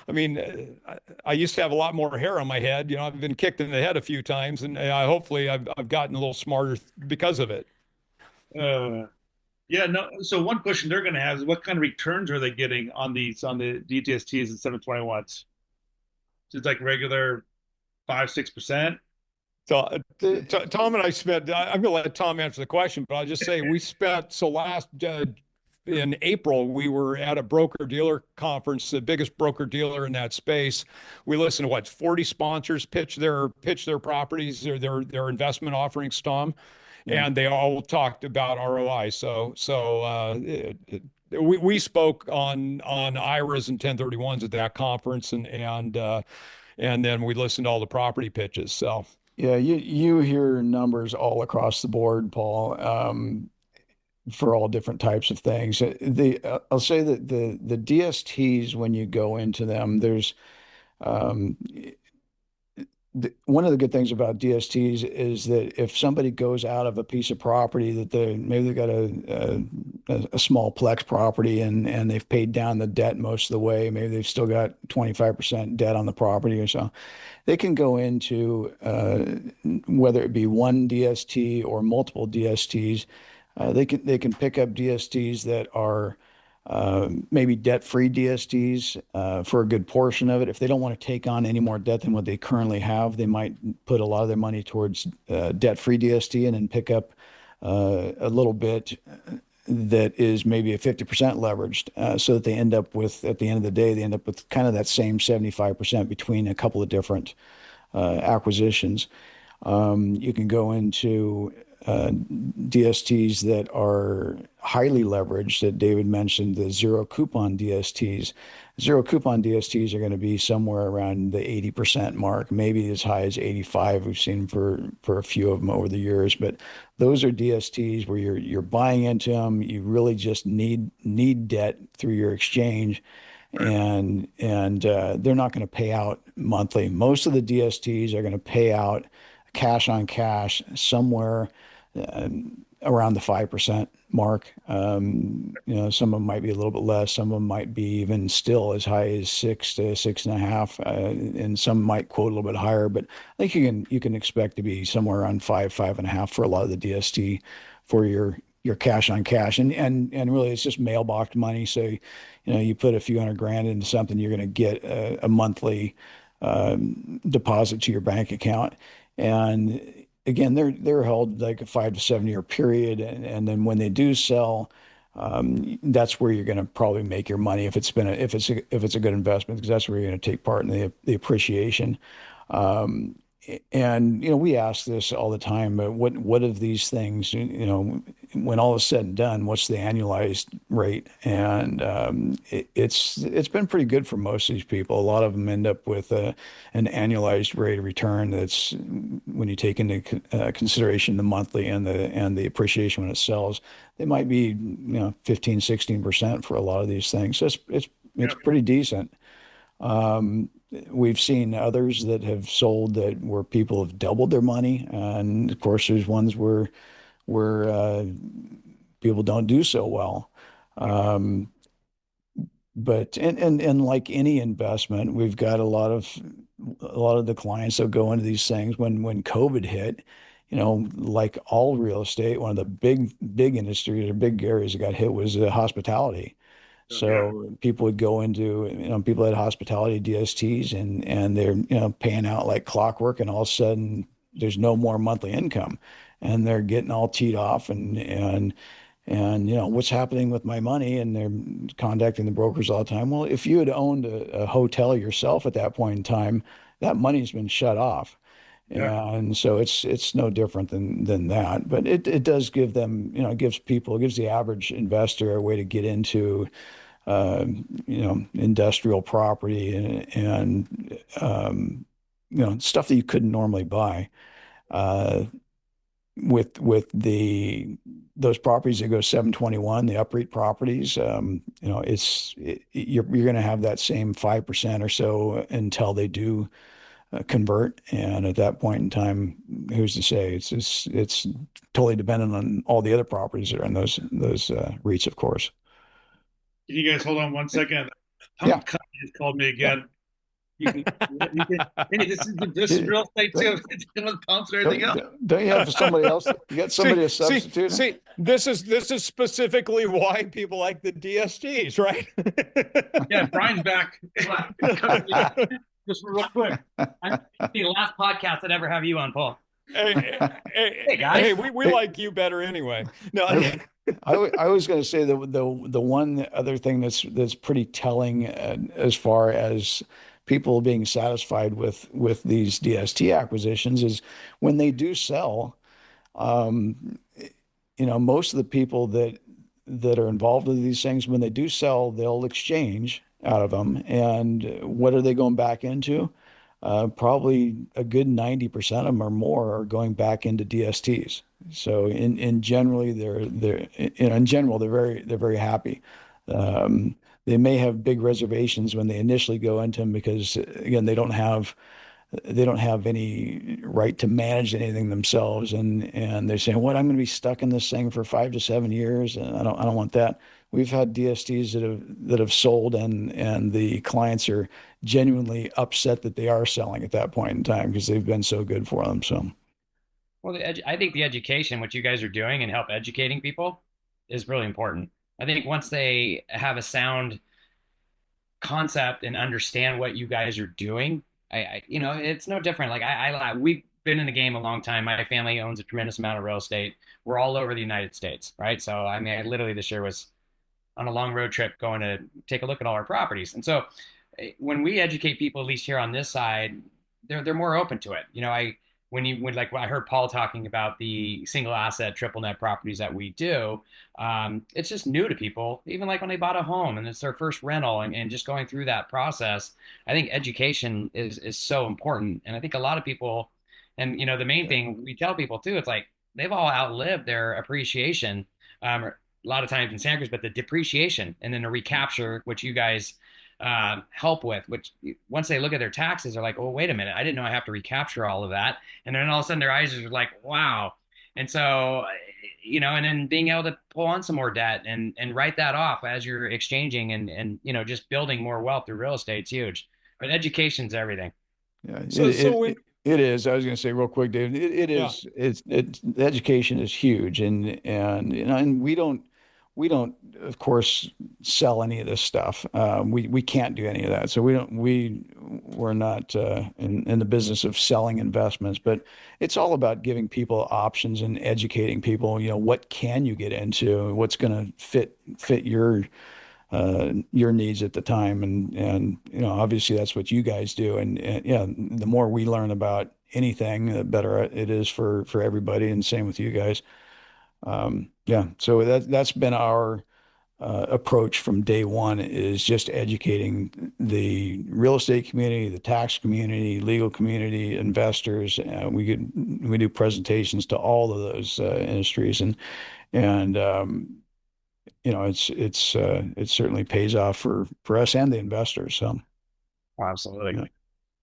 I mean, I used to have a lot more hair on my head. I've been kicked in the head a few times, and hopefully I've gotten a little smarter because of it. uh, yeah, no. So one question they're going to have is what kind of returns are they getting on the DTSTs and 721s? Just like regular 5-6%. So The, Tom and I spent. I'm going to let Tom answer the question, but I'll just say we spent. So last in April, we were at a broker dealer conference, the biggest broker dealer in that space. We listened to 40 sponsors pitch their properties, their investment offerings, Tom, yeah. and they all talked about ROI. We spoke on IRAs and 1031s at that conference, and then we listened to all the property pitches. So. Yeah, you hear numbers all across the board, Paul, for all different types of things. I'll say that the DSTs, when you go into them, there's um, one of the good things about DSTs is that if somebody goes out of a piece of property that maybe they've got a small plex property and they've paid down the debt most of the way, maybe they've still got 25% debt on the property or so, they can go into whether it be one DST or multiple DSTs, they can pick up DSTs that are maybe debt-free DSTs for a good portion of it. If they don't want to take on any more debt than what they currently have, they might put a lot of their money towards debt-free DST and then pick up a little bit that is maybe a 50% leveraged, so that they end up with, at the end of the day, they end up with kind of that same 75% between a couple of different acquisitions. You can go into DSTs that are highly leveraged, that David mentioned, the zero coupon DSTs. Zero coupon DSTs are going to be somewhere around the 80% mark, maybe as high as 85. We've seen for a few of them over the years, but those are DSTs where you're buying into them. You really just need debt through your exchange, and they're not going to pay out monthly. Most of the DSTs are going to pay out cash on cash somewhere uh, around the 5% mark. Some of them might be a little bit less. Some of them might be even still as high as 6 to 6.5, and some might quote a little bit higher. But I think you can expect to be somewhere around 5.5 for a lot of the DST for your cash on cash, and really it's just mailbox money. So you put a few $100,000 into something, you're going to get a monthly deposit to your bank account. And again, they're held like a 5 to 7 year period, and then when they do sell, that's where you're going to probably make your money if it's a good investment, because that's where you're going to take part in the appreciation. Um, and we ask this all the time, but what of these things, when all is said and done, what's the annualized rate? And it's been pretty good for most of these people. A lot of them end up with an annualized rate of return that's, when you take into consideration the monthly and the appreciation when it sells, they might be 15-16% for a lot of these things. So it's pretty decent. Um, we've seen others that have sold that where people have doubled their money, and of course, there's ones where people don't do so well. Um, but and like any investment, we've got a lot of the clients that go into these things when COVID hit. Like all real estate, one of the big industries or big areas that got hit was hospitality. Yeah. So people would go into, people had hospitality DSTs, and they're, paying out like clockwork, and all of a sudden there's no more monthly income, and they're getting all teed off, and what's happening with my money, and they're contacting the brokers all the time. Well, if you had owned a hotel yourself at that point in time, that money's been shut off. Yeah. And so it's no different than that. But it does give them, it gives the average investor a way to get into industrial property and stuff that you couldn't normally buy. Uh, with those properties that go 721, the upreit properties, you're going to have that same 5% or so until they do convert. And at that point in time, who's to say? It's totally dependent on all the other properties that are in those REITs, of course. Can you guys hold on one second? Yeah. Pump company has called me again. Hey, this is real estate too. With pumps and everything else. Don't you have somebody else? You got somebody to substitute? See, this is specifically why people like the DSTs, right? Yeah, Brian's back. Just real quick. The last podcast I'd ever have you on, Paul. Hey, guys. Hey, we like you better anyway. No, I was going to say the one other thing that's pretty telling as far as people being satisfied with these DST acquisitions is when they do sell. Most of the people that are involved with these things, when they do sell, they'll exchange out of them. And what are they going back into? Probably a good 90% of them or more are going back into DSTs. So in generally they're very happy. They may have big reservations when they initially go into them because again they don't have any right to manage anything themselves, and they're saying, "What, I'm going to be stuck in this thing for 5 to 7 years, and I don't want that." We've had DSTs that have sold, and the clients are genuinely upset that they are selling at that point in time because they've been so good for them. So, Well, I think the education, what you guys are doing and help educating people is really important. I think once they have a sound concept and understand what you guys are doing, it's no different. Like we've been in the game a long time. My family owns a tremendous amount of real estate. We're all over the United States, right? So, I mean, I literally this year was on a long road trip going to take a look at all our properties. And so when we educate people, at least here on this side, they're more open to it. I heard Paul talking about the single asset triple net properties that we do, it's just new to people. Even like when they bought a home and it's their first rental, and just going through that process, I think education is so important. And I think a lot of people, and the main thing we tell people too, it's like they've all outlived their appreciation. A lot of times in Santa Cruz, but the depreciation and then the recapture, which you guys help with, which once they look at their taxes, they're like, oh, wait a minute, I didn't know I have to recapture all of that. And then all of a sudden their eyes are like, wow. And so, and then being able to pull on some more debt and write that off as you're exchanging and just building more wealth through real estate's huge. But education's everything. yeah, so it is. I was going to say real quick, David, it Yeah. is. The education is huge, and we don't, of course, sell any of this stuff. We can't do any of that. So we're not in the business of selling investments, but it's all about giving people options and educating people, what can you get into, what's going to fit your needs at the time. And obviously that's what you guys do. And yeah, the more we learn about anything, the better it is for everybody. And same with you guys. Yeah, so that's been our approach from day one, is just educating the real estate community, the tax community, legal community, investors. We do presentations to all of those industries, and it certainly pays off for us and the investors. So, Oh, absolutely. yeah.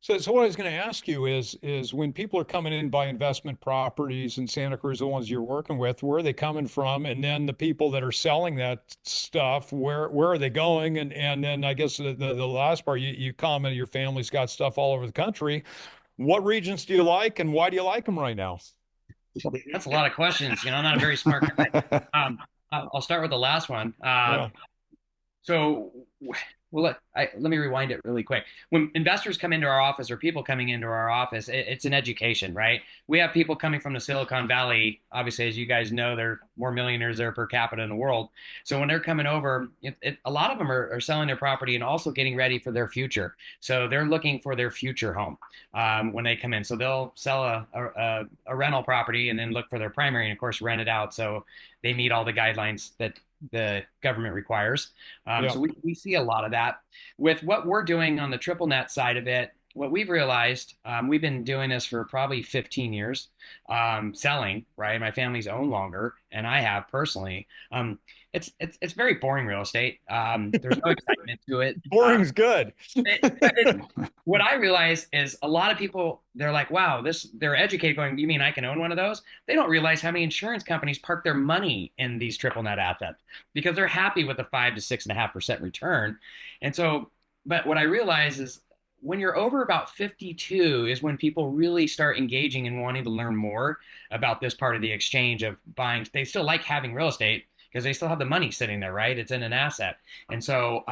So what I was going to ask you is when people are coming in by investment properties in Santa Cruz, the ones you're working with, where are they coming from? And then the people that are selling that stuff, where are they going? And then I guess the last part, you commented your family's got stuff all over the country. What regions do you like, and why do you like them right now? That's a lot of questions. I'm not a very smart guy. I'll start with the last one. Yeah. So, well, let me rewind it really quick. When investors come into our office or people coming into our office, it's an education, right? We have people coming from the Silicon Valley. Obviously, as you guys know, there are more millionaires there per capita in the world. So when they're coming over, a lot of them are selling their property and also getting ready for their future. So they're looking for their future home when they come in. So they'll sell a rental property and then look for their primary and, of course, rent it out. So they meet all the guidelines that the government requires. Yeah. So we see a lot of that. With what we're doing on the triple net side of it, what we've realized, we've been doing this for probably 15 years, selling, right? My family's owned longer, and I have personally. It's very boring real estate. There's no excitement to it. Boring's good. What I realize is a lot of people, they're like, wow, they're educated going, you mean I can own one of those? They don't realize how many insurance companies park their money in these triple net assets because they're happy with a 5 to 6.5% return. And so, but what I realize is when you're over about 52 is when people really start engaging and wanting to learn more about this part of the exchange of buying. They still like having real estate because they still have the money sitting there, right? It's in an asset. And so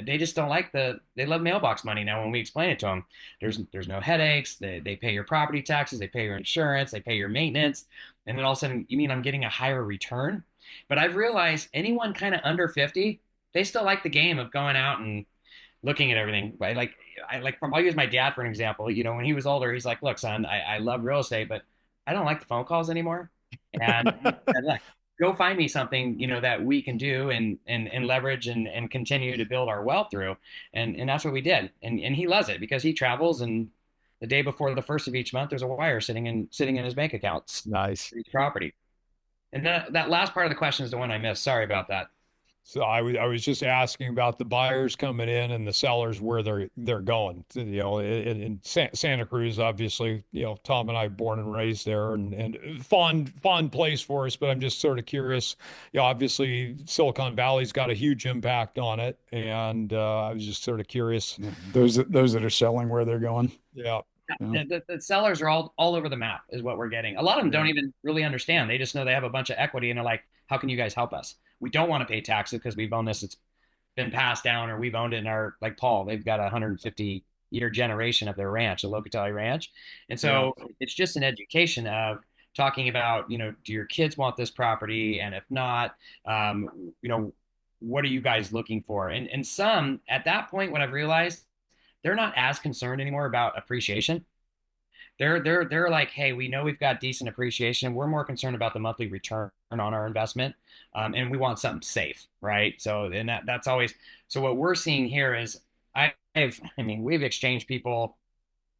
they just don't like they love mailbox money now when we explain it to them. There's no headaches. They pay your property taxes, they pay your insurance, they pay your maintenance. And then all of a sudden, you mean I'm getting a higher return? But I've realized anyone kind of under 50, they still like the game of going out and looking at everything. Right? I'll use my dad for an example. You know, when he was older, he's like, look, son, I love real estate, but I don't like the phone calls anymore. And like, go find me something, you know, that we can do and leverage and continue to build our wealth through. And that's what we did. And he loves it because he travels, and the day before the first of each month, there's a wire sitting in his bank accounts. Nice. For each property. And that last part of the question is the one I missed. Sorry about that. So I was just asking about the buyers coming in and the sellers where they're going. You know, in Santa Cruz, obviously, you know, Tom and I born and raised there, and fond place for us. But I'm just sort of curious. You know, obviously Silicon Valley's got a huge impact on it, and I was just sort of curious. Those that are selling, where they're going. Yeah. Yeah. The sellers are all over the map is what we're getting. A lot of them don't even really understand. They just know they have a bunch of equity and they're like, how can you guys help us? We don't want to pay taxes because we've owned this. It's been passed down, or we've owned it in our, like Paul, they've got a 150-year generation of their ranch, the Locatelli Ranch. And so it's just an education of talking about, you know, do your kids want this property? And if not, you know, what are you guys looking for? And some, at that point, what I've realized, they're not as concerned anymore about appreciation. They're like, hey, we know we've got decent appreciation. We're more concerned about the monthly return on our investment, and we want something safe, right? So, and that's always. So what we're seeing here is, we've exchanged people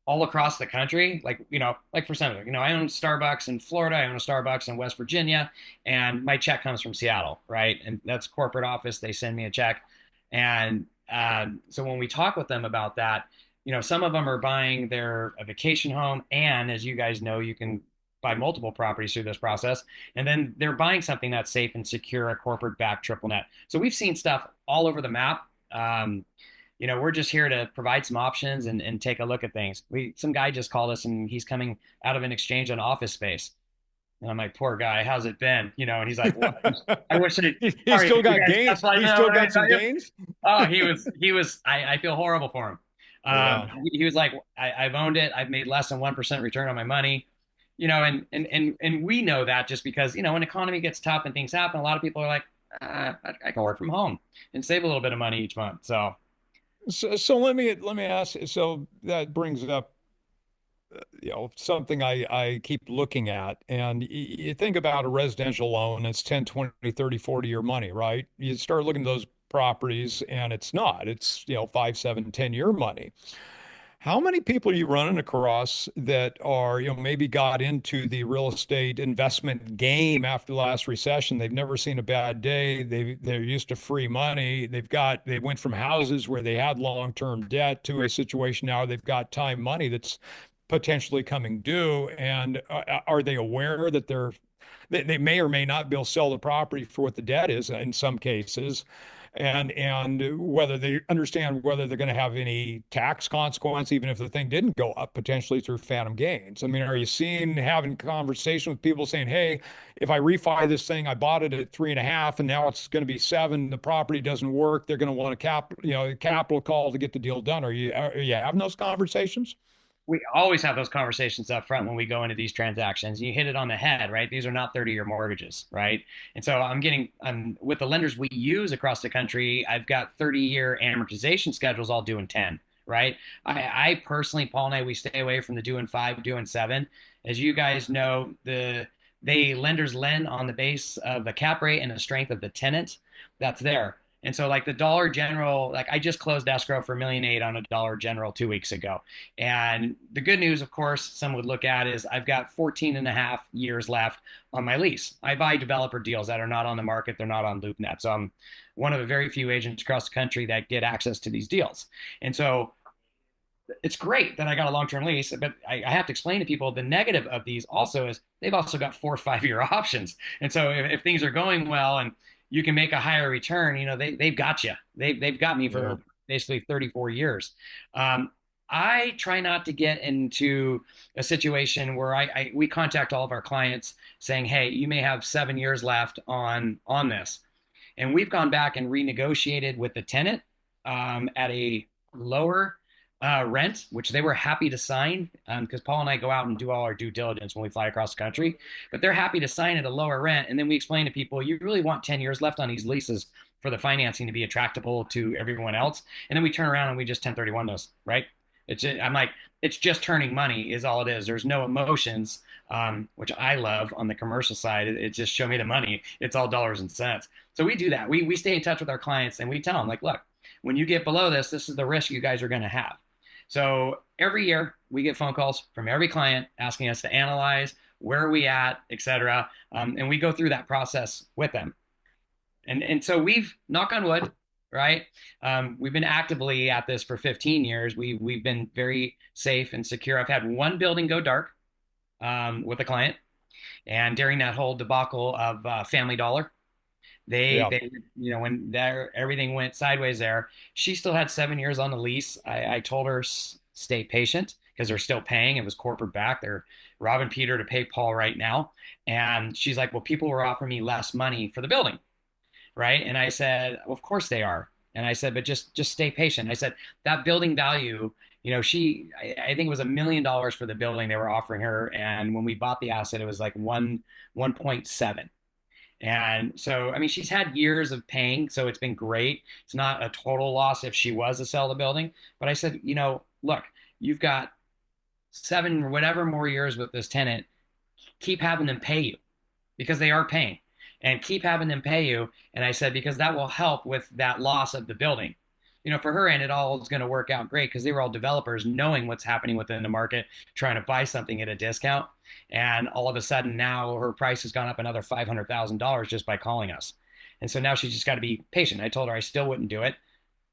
all across the country. Like, you know, like for some, you know, I own Starbucks in Florida, I own a Starbucks in West Virginia, and my check comes from Seattle, right? And that's corporate office. They send me a check, and so when we talk with them about that, you know, some of them are buying a vacation home, and as you guys know, you can buy multiple properties through this process, and then they're buying something that's safe and secure, a corporate-backed triple net. So we've seen stuff all over the map. You know, we're just here to provide some options and take a look at things. Some guy just called us, and he's coming out of an exchange on office space. And I'm like, poor guy, how's it been? You know, and he's like, well, I wish it. He still got gains. He still got some gains. Oh, he was. I feel horrible for him. He was like, I've owned it. I've made less than 1% return on my money. You know, and we know that just because, you know, when economy gets tough and things happen, a lot of people are like, I can work from home and save a little bit of money each month. So let me ask. So that brings up, you know, something I keep looking at, and you think about a residential loan, it's 10, 20, 30, 40-year money, right? You start looking at those properties and it's, you know, 5, 7, 10-year money. How many people are you running across that are, you know, maybe got into the real estate investment game after the last recession? They've never seen a bad day. They're used to free money. They went from houses where they had long-term debt to a situation now they've got time money that's potentially coming due. And are they aware that they may or may not be able to sell the property for what the debt is in some cases? and whether they understand whether they're going to have any tax consequence, even if the thing didn't go up potentially through phantom gains. I mean, are you seeing having conversation with people saying, hey, if I refi this thing, I bought it at 3.5 and now it's going to be 7, the property doesn't work, they're going to want a capital call to get the deal done. Are you having those conversations? We always have those conversations up front when we go into these transactions. You hit it on the head, right? These are not 30-year mortgages, right? And so I'm with the lenders we use across the country, I've got 30-year amortization schedules all due in 10, right? I personally, Paul and I, we stay away from the due in 5, due in 7. As you guys know, they lenders lend on the base of the cap rate and the strength of the tenant that's there. And so like the Dollar General, like I just closed escrow for $1.8 million on a Dollar General 2 weeks ago. And the good news, of course, some would look at is I've got 14 and a half years left on my lease. I buy developer deals that are not on the market. They're not on LoopNet. So I'm one of the very few agents across the country that get access to these deals. And so it's great that I got a long-term lease, but I have to explain to people the negative of these also is they've also got 4 or 5 year options. And so if things are going well and you can make a higher return, they've got you. They've got me for basically 34 years. I try not to get into a situation where we contact all of our clients saying, hey, you may have 7 years left on this. And we've gone back and renegotiated with the tenant at a lower rent, which they were happy to sign because Paul and I go out and do all our due diligence when we fly across the country, but they're happy to sign at a lower rent. And then we explain to people, you really want 10 years left on these leases for the financing to be attractable to everyone else. And then we turn around and we just 1031 those, right? I'm like, it's just turning money is all it is. There's no emotions, which I love on the commercial side. It just show me the money. It's all dollars and cents. So we do that. We stay in touch with our clients and we tell them like, look, when you get below this is the risk you guys are going to have. So every year we get phone calls from every client asking us to analyze where are we at, et cetera. And we go through that process with them. And so we've, knock on wood, right? We've been actively at this for 15 years. We've been very safe and secure. I've had one building go dark with a client. And during that whole debacle of Family Dollar, they when everything went sideways there, she still had 7 years on the lease. I told her stay patient because they're still paying. It was corporate back. They're robbing Peter to pay Paul right now. And she's like, well, people were offering me less money for the building, right? And I said, well, of course they are. And I said, but just stay patient. I said that building value, I think it was $1 million for the building they were offering her. And when we bought the asset, it was like 1.7. And so, I mean, she's had years of paying, so it's been great. It's not a total loss if she was to sell the building. But I said, look, you've got 7 or whatever more years with this tenant. Keep having them pay you because they are paying and keep having them pay you. And I said, because that will help with that loss of the building. For her end, it all is going to work out great because they were all developers knowing what's happening within the market, trying to buy something at a discount. And all of a sudden now her price has gone up another $500,000 just by calling us. And so now she's just got to be patient. I told her I still wouldn't do it.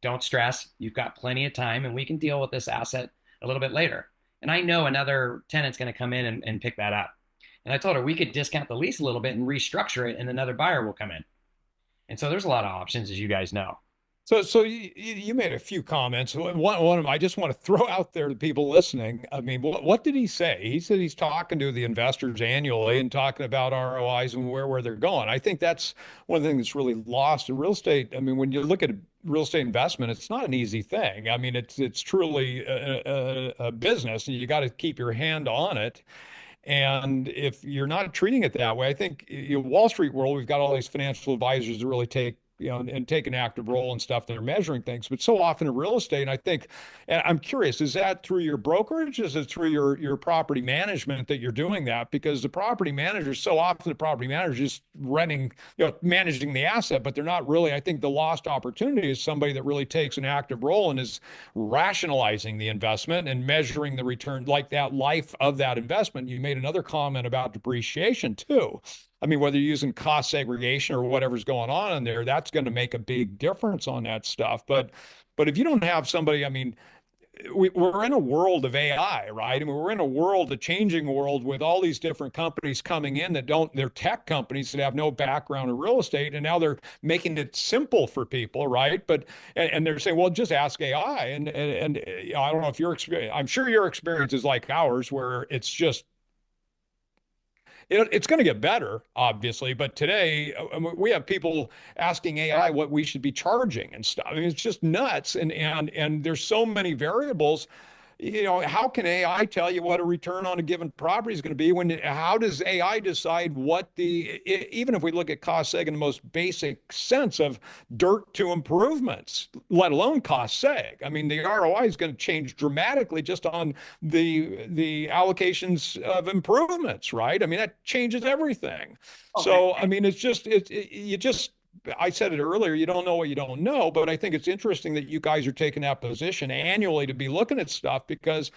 Don't stress. You've got plenty of time and we can deal with this asset a little bit later. And I know another tenant's going to come in and pick that up. And I told her we could discount the lease a little bit and restructure it and another buyer will come in. And so there's a lot of options, as you guys know. So you made a few comments. One of them I just want to throw out there to people listening. I mean, what did he say? He said he's talking to the investors annually and talking about ROIs and where they're going. I think that's one of the things that's really lost in real estate. I mean, when you look at real estate investment, it's not an easy thing. I mean, it's truly a business, and you got to keep your hand on it. And if you're not treating it that way, I think Wall Street world, we've got all these financial advisors that really take and take an active role and stuff. They're measuring things, but so often in real estate, and I think, and I'm curious, is that through your brokerage? Is it through your property management that you're doing that? Because the property manager, so often the property manager is running, managing the asset, but they're not really. I think the lost opportunity is somebody that really takes an active role and is rationalizing the investment and measuring the return, like that life of that investment. You made another comment about depreciation too. I mean, whether you're using cost segregation or whatever's going on in there, that's going to make a big difference on that stuff. But if you don't have somebody, I mean, we're in a world of AI, right? I mean, we're in a world, a changing world with all these different companies coming in that don't, they're tech companies that have no background in real estate. And now they're making it simple for people, right? But, and they're saying, well, just ask AI. And I don't know if your experience, I'm sure your experience is like ours, where it's just, it's going to get better, obviously, but today we have people asking AI what we should be charging and stuff. I mean, it's just nuts, and there's so many variables. You know, how can AI tell you what a return on a given property is going to be when, how does AI decide what even if we look at cost seg in the most basic sense of dirt to improvements, let alone cost seg? I mean, the ROI is going to change dramatically just on the allocations of improvements, right? I mean, that changes everything. So, I mean, you just, I said it earlier, you don't know what you don't know, but I think it's interesting that you guys are taking that position annually to be looking at stuff, because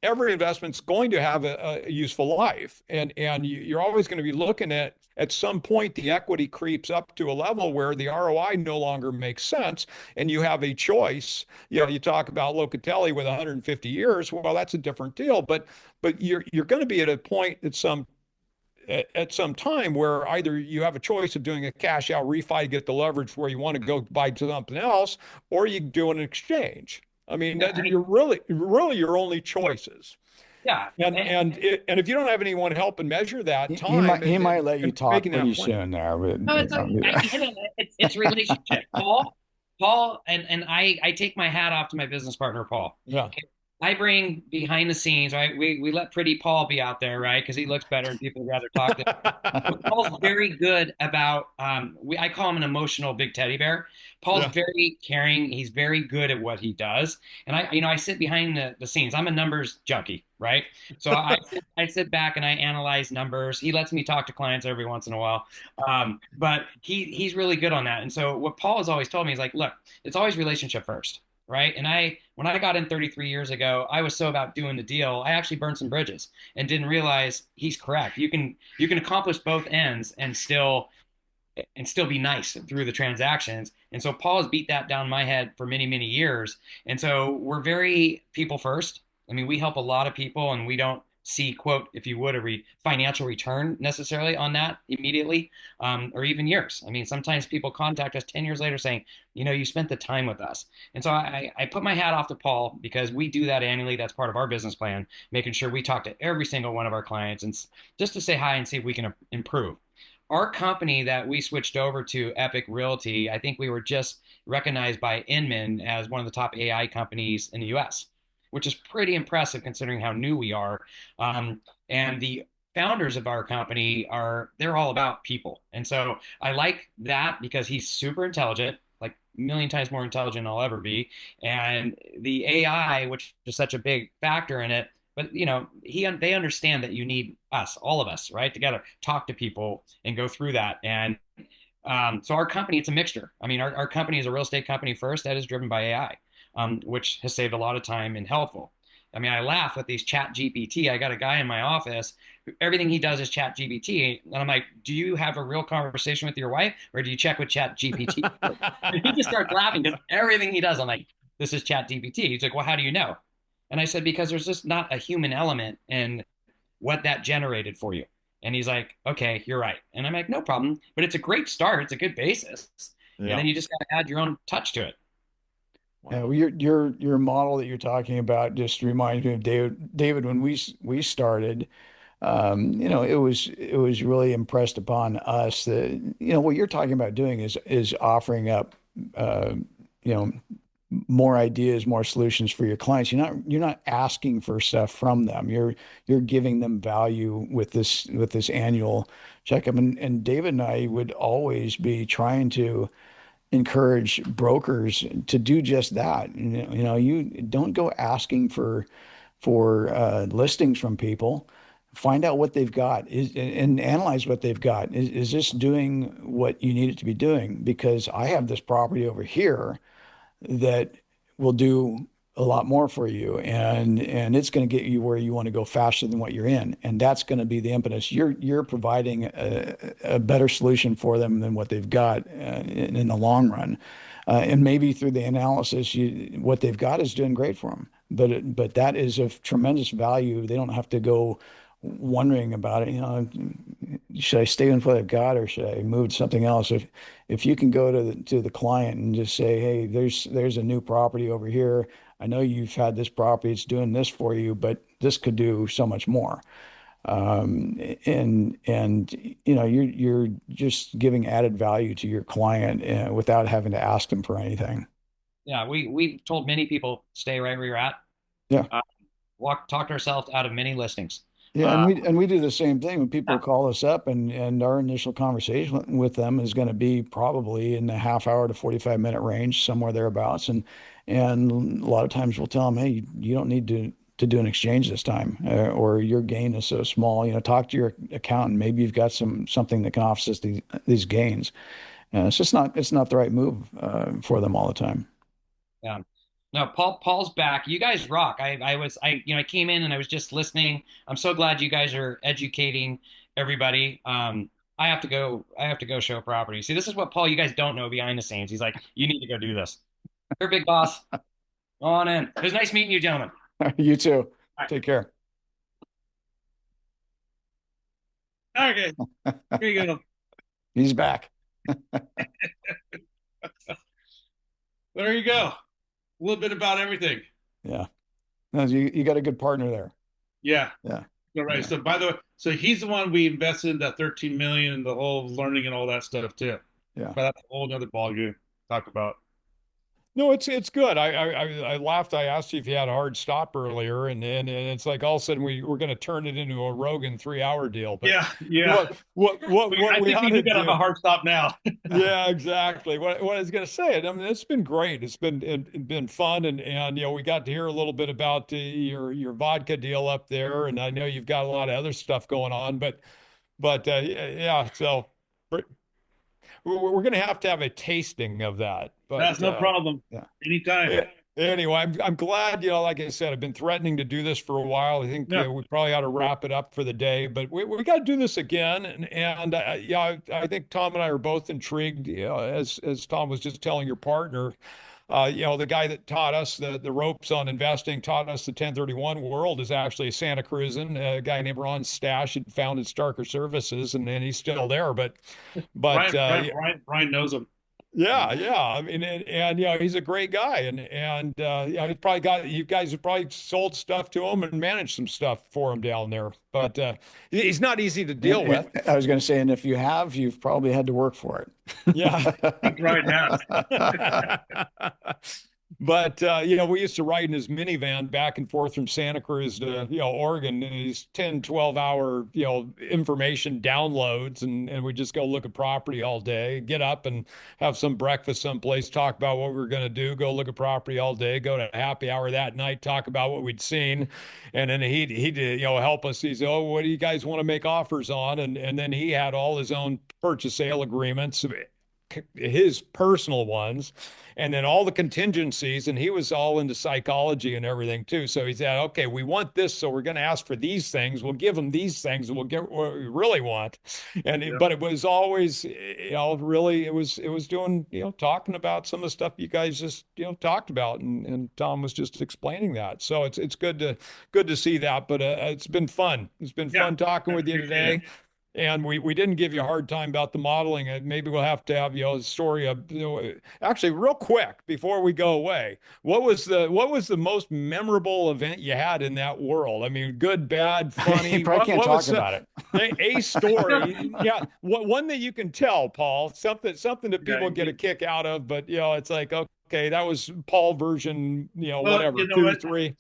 every investment's going to have a useful life. And you're always going to be looking at some point, the equity creeps up to a level where the ROI no longer makes sense. And you have a choice. You know, you talk about Locatelli with 150 years. Well, that's a different deal, but you're going to be at a point at some time where either you have a choice of doing a cash out refi to get the leverage where you want to go buy something else, or you do an exchange. I mean, you're really your only choices. Yeah. And if you don't have anyone help and measure that time, he might let you talk pretty soon there. No, it's relationship. Paul, and I take my hat off to my business partner, Paul. Yeah. Okay. I bring behind the scenes, right? We let pretty Paul be out there, right? Because he looks better and people would rather talk to him. But Paul's very good about, I call him an emotional big teddy bear. Paul's very caring. He's very good at what he does. And I sit behind the scenes. I'm a numbers junkie, right? So I sit back and I analyze numbers. He lets me talk to clients every once in a while. But he's really good on that. And so what Paul has always told me is like, look, it's always relationship first. Right. And when I got in 33 years ago, I was so about doing the deal. I actually burned some bridges and didn't realize he's correct. You can accomplish both ends and still be nice through the transactions. And so Paul has beat that down my head for many, many years. And so we're very people first. I mean, we help a lot of people, and we don't see, quote, if you would, a financial return necessarily on that immediately, or even years. I mean, sometimes people contact us 10 years later saying, you spent the time with us. And so I put my hat off to Paul, because we do that annually. That's part of our business plan, making sure we talk to every single one of our clients and just to say hi and see if we can improve. Our company that we switched over to, Epic Realty, I think we were just recognized by Inman as one of the top AI companies in the US, which is pretty impressive considering how new we are. And the founders of our company they're all about people. And so I like that because he's super intelligent, like a million times more intelligent than I'll ever be. And the AI, which is such a big factor in it, but they understand that you need us, all of us, right, together, talk to people and go through that. And so our company, it's a mixture. I mean, our company is a real estate company first that is driven by AI. Which has saved a lot of time and helpful. I mean, I laugh at these chat GPT. I got a guy in my office, everything he does is chat GPT. And I'm like, do you have a real conversation with your wife, or do you check with chat GPT? And he just starts laughing because everything he does, I'm like, this is chat GPT. He's like, well, how do you know? And I said, because there's just not a human element in what that generated for you. And he's like, okay, you're right. And I'm like, no problem. But it's a great start. It's a good basis. Yeah. And then you just got to add your own touch to it. Wow. Yeah, well, your model that you're talking about just reminds me of David when we started. It was really impressed upon us that what you're talking about doing is offering up more ideas, more solutions for your clients. You're not asking for stuff from them. You're giving them value with this annual checkup. And David and I would always be trying to encourage brokers to do just that. You don't go asking for listings from people. Find out what they've got and analyze what they've got. Is this doing what you need it to be doing? Because I have this property over here that will do a lot more for you, and it's going to get you where you want to go faster than what you're in, and that's going to be the impetus. You're providing a better solution for them than what they've got in the long run, and maybe through the analysis, what they've got is doing great for them. but that is of tremendous value. They don't have to go wondering about it. You know, should I stay in for the God or should I move to something else? If you can go to the client and just say, hey, there's a new property over here. I know you've had this property, it's doing this for you, but this could do so much more. And you know, you're just giving added value to your client without having to ask them for anything. Yeah, we've told many people stay right where you're at. Yeah. Talked ourselves out of many listings. Yeah, and we do the same thing when people Yeah. call us up, and our initial conversation with them is going to be probably in the half hour to 45-minute range, somewhere thereabouts. And a lot of times we'll tell them, hey, you don't need to do an exchange this time, or your gain is so small. You know, talk to your accountant. Maybe you've got something that can offset these gains. And it's not the right move for them all the time. Yeah. No, Paul's back. You guys rock. I came in and I was just listening. I'm so glad you guys are educating everybody. I have to go show property. See, this is what Paul, you guys don't know behind the scenes. He's like, you need to go do this. You're a big boss. Go on in. It was nice meeting you, gentlemen. You too. All right. Take care. Okay, here you go. He's back. There you go. A little bit about everything. Yeah. No, you got a good partner there. Yeah. Yeah. All right. Yeah. So by the way, so he's the one we invested in that 13 million and the whole learning and all that stuff too. Yeah. But that's a whole nother ballgame to talk about. No, it's good. I laughed. I asked you if you had a hard stop earlier, and it's like all of a sudden we're going to turn it into a Rogan 3 hour deal. But Yeah, yeah. what I we think ought we to do have do? a hard stop now. Yeah, exactly. What I was going to say, I mean, it's been great. It's been fun, and you know, we got to hear a little bit about your vodka deal up there, and I know you've got a lot of other stuff going on, but yeah, so we're going to have a tasting of that. But That's no problem. Yeah. Anytime. yeah. Anyway, I'm glad, you know, like I said, I've been threatening to do this for a while. I think Yeah. we probably ought to wrap it up for the day, but we got to do this again. And yeah, I think Tom and I are both intrigued, you know, as Tom was just telling your partner, you know, the guy that taught us the ropes on investing, taught us the 1031 world is actually a Santa Cruzan, a guy named Ron Stash had founded Starker Services, and he's still there. But Brian knows him. yeah, yeah. I mean, and you know, he's a great guy, and yeah, he's probably got you guys have probably sold stuff to him and managed some stuff for him down there. But he's not easy to deal with. I was going to say, and if you have, you've probably had to work for it. Yeah. Right now. But you know, we used to ride in his minivan back and forth from Santa Cruz to, you know, Oregon, and these 10, 12 hour, you know, information downloads, and we just go look at property all day, get up and have some breakfast someplace, talk about what we were going to do, go look at property all day, go to happy hour that night, talk about what we'd seen, and then he'd you know, help us. He said, oh, what do you guys want to make offers on? And then he had all his own purchase sale agreements, his personal ones, and then all the contingencies, and he was all into psychology and everything too. So he said, okay, we want this, so we're going to ask for these things, we'll give them these things, and we'll get what we really want. And Yeah. but it was always, you know, really it was doing, you know, talking about some of the stuff you guys just, you know, talked about, and Tom was just explaining that. So it's good to see that. But it's been fun. It's been Yeah. fun talking with you today. And we didn't give you a hard time about the modeling. Maybe we'll have to have, you know, a story of, you know, actually real quick before we go away. What was the most memorable event you had in that world? I mean, good, bad, funny. You probably can't what talk was about it. a story? Yeah, one that you can tell, Paul. Something that Yeah, people get a kick out of. But you know, it's like, okay, that was Paul version, you know, Well, whatever, you know 2, what? 3.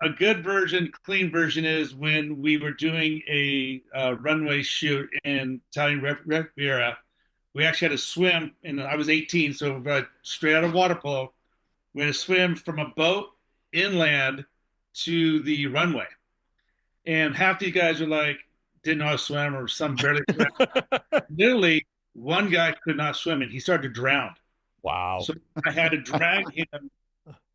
A good version, clean version is when we were doing a runway shoot in Italian Riviera. We actually had to swim, and I was 18, so straight out of water polo. We had to swim from a boat inland to the runway. And half these guys were like, didn't know how to swim, or some barely swam. Literally, one guy could not swim, and he started to drown. Wow. So I had to drag him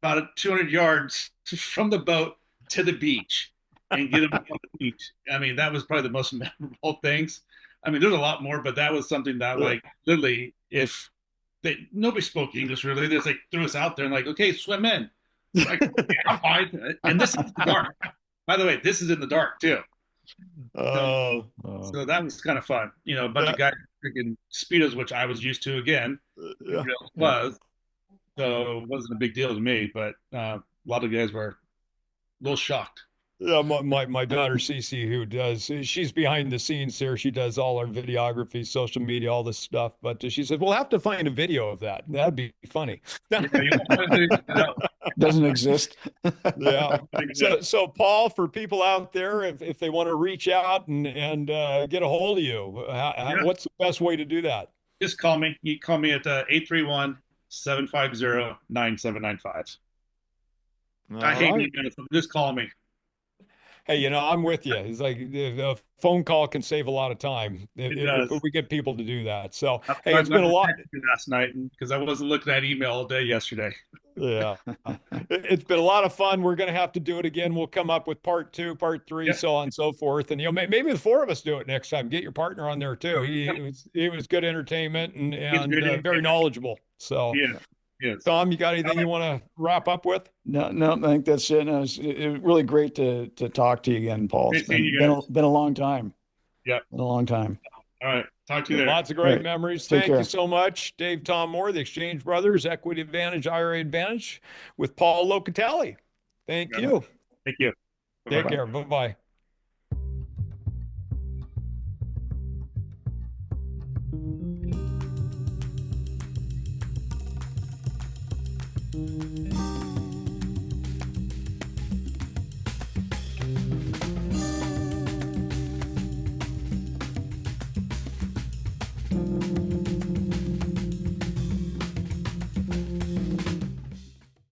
about 200 yards from the boat to the beach and get him on the beach. I mean, that was probably the most memorable things. I mean, there's a lot more, but that was something that, like, literally, if nobody spoke English really, they just like threw us out there and like, okay, swim in. Like, okay, I'm fine. And this is in the dark. By the way, this is in the dark too. Oh, So that was kind of fun. You know, a bunch of guys freaking speedos, which I was used to again. yeah. Was. So it wasn't a big deal to me, but a lot of guys were a little shocked. Yeah, my daughter Cece, who does, she's behind the scenes here. She does all our videography, social media, all this stuff. But she said, we'll have to find a video of that. That'd be funny. Doesn't exist. Yeah. So Paul, for people out there, if they want to reach out and get a hold of you, what's the best way to do that? Just call me. You call me at 831-750-9795. I hate emails, so just call me. Hey, I'm with you. It's like a phone call can save a lot of time if we get people to do that. So, hey, it's been a lot. Last night because I wasn't looking at email all day yesterday. Yeah, it's been a lot of fun. We're going to have to do it again. We'll come up with part 2, part 3, so on and so forth. And maybe the 4 of us do it next time. Get your partner on there too. He was good entertainment and very knowledgeable. So yeah. Yes. Tom, you got anything you want to wrap up with? No, I think that's it. No, it was really great to talk to you again, Paul. It's been a long time. Yeah. Been a long time. All right. Talk to you later. Lots of great memories. Take Thank care. you so much. Dave Tom Moore, the Exchange Brothers, Equity Advantage, IRA Advantage with Paul Locatelli. Thank you. Thank you. Take care. Bye-bye.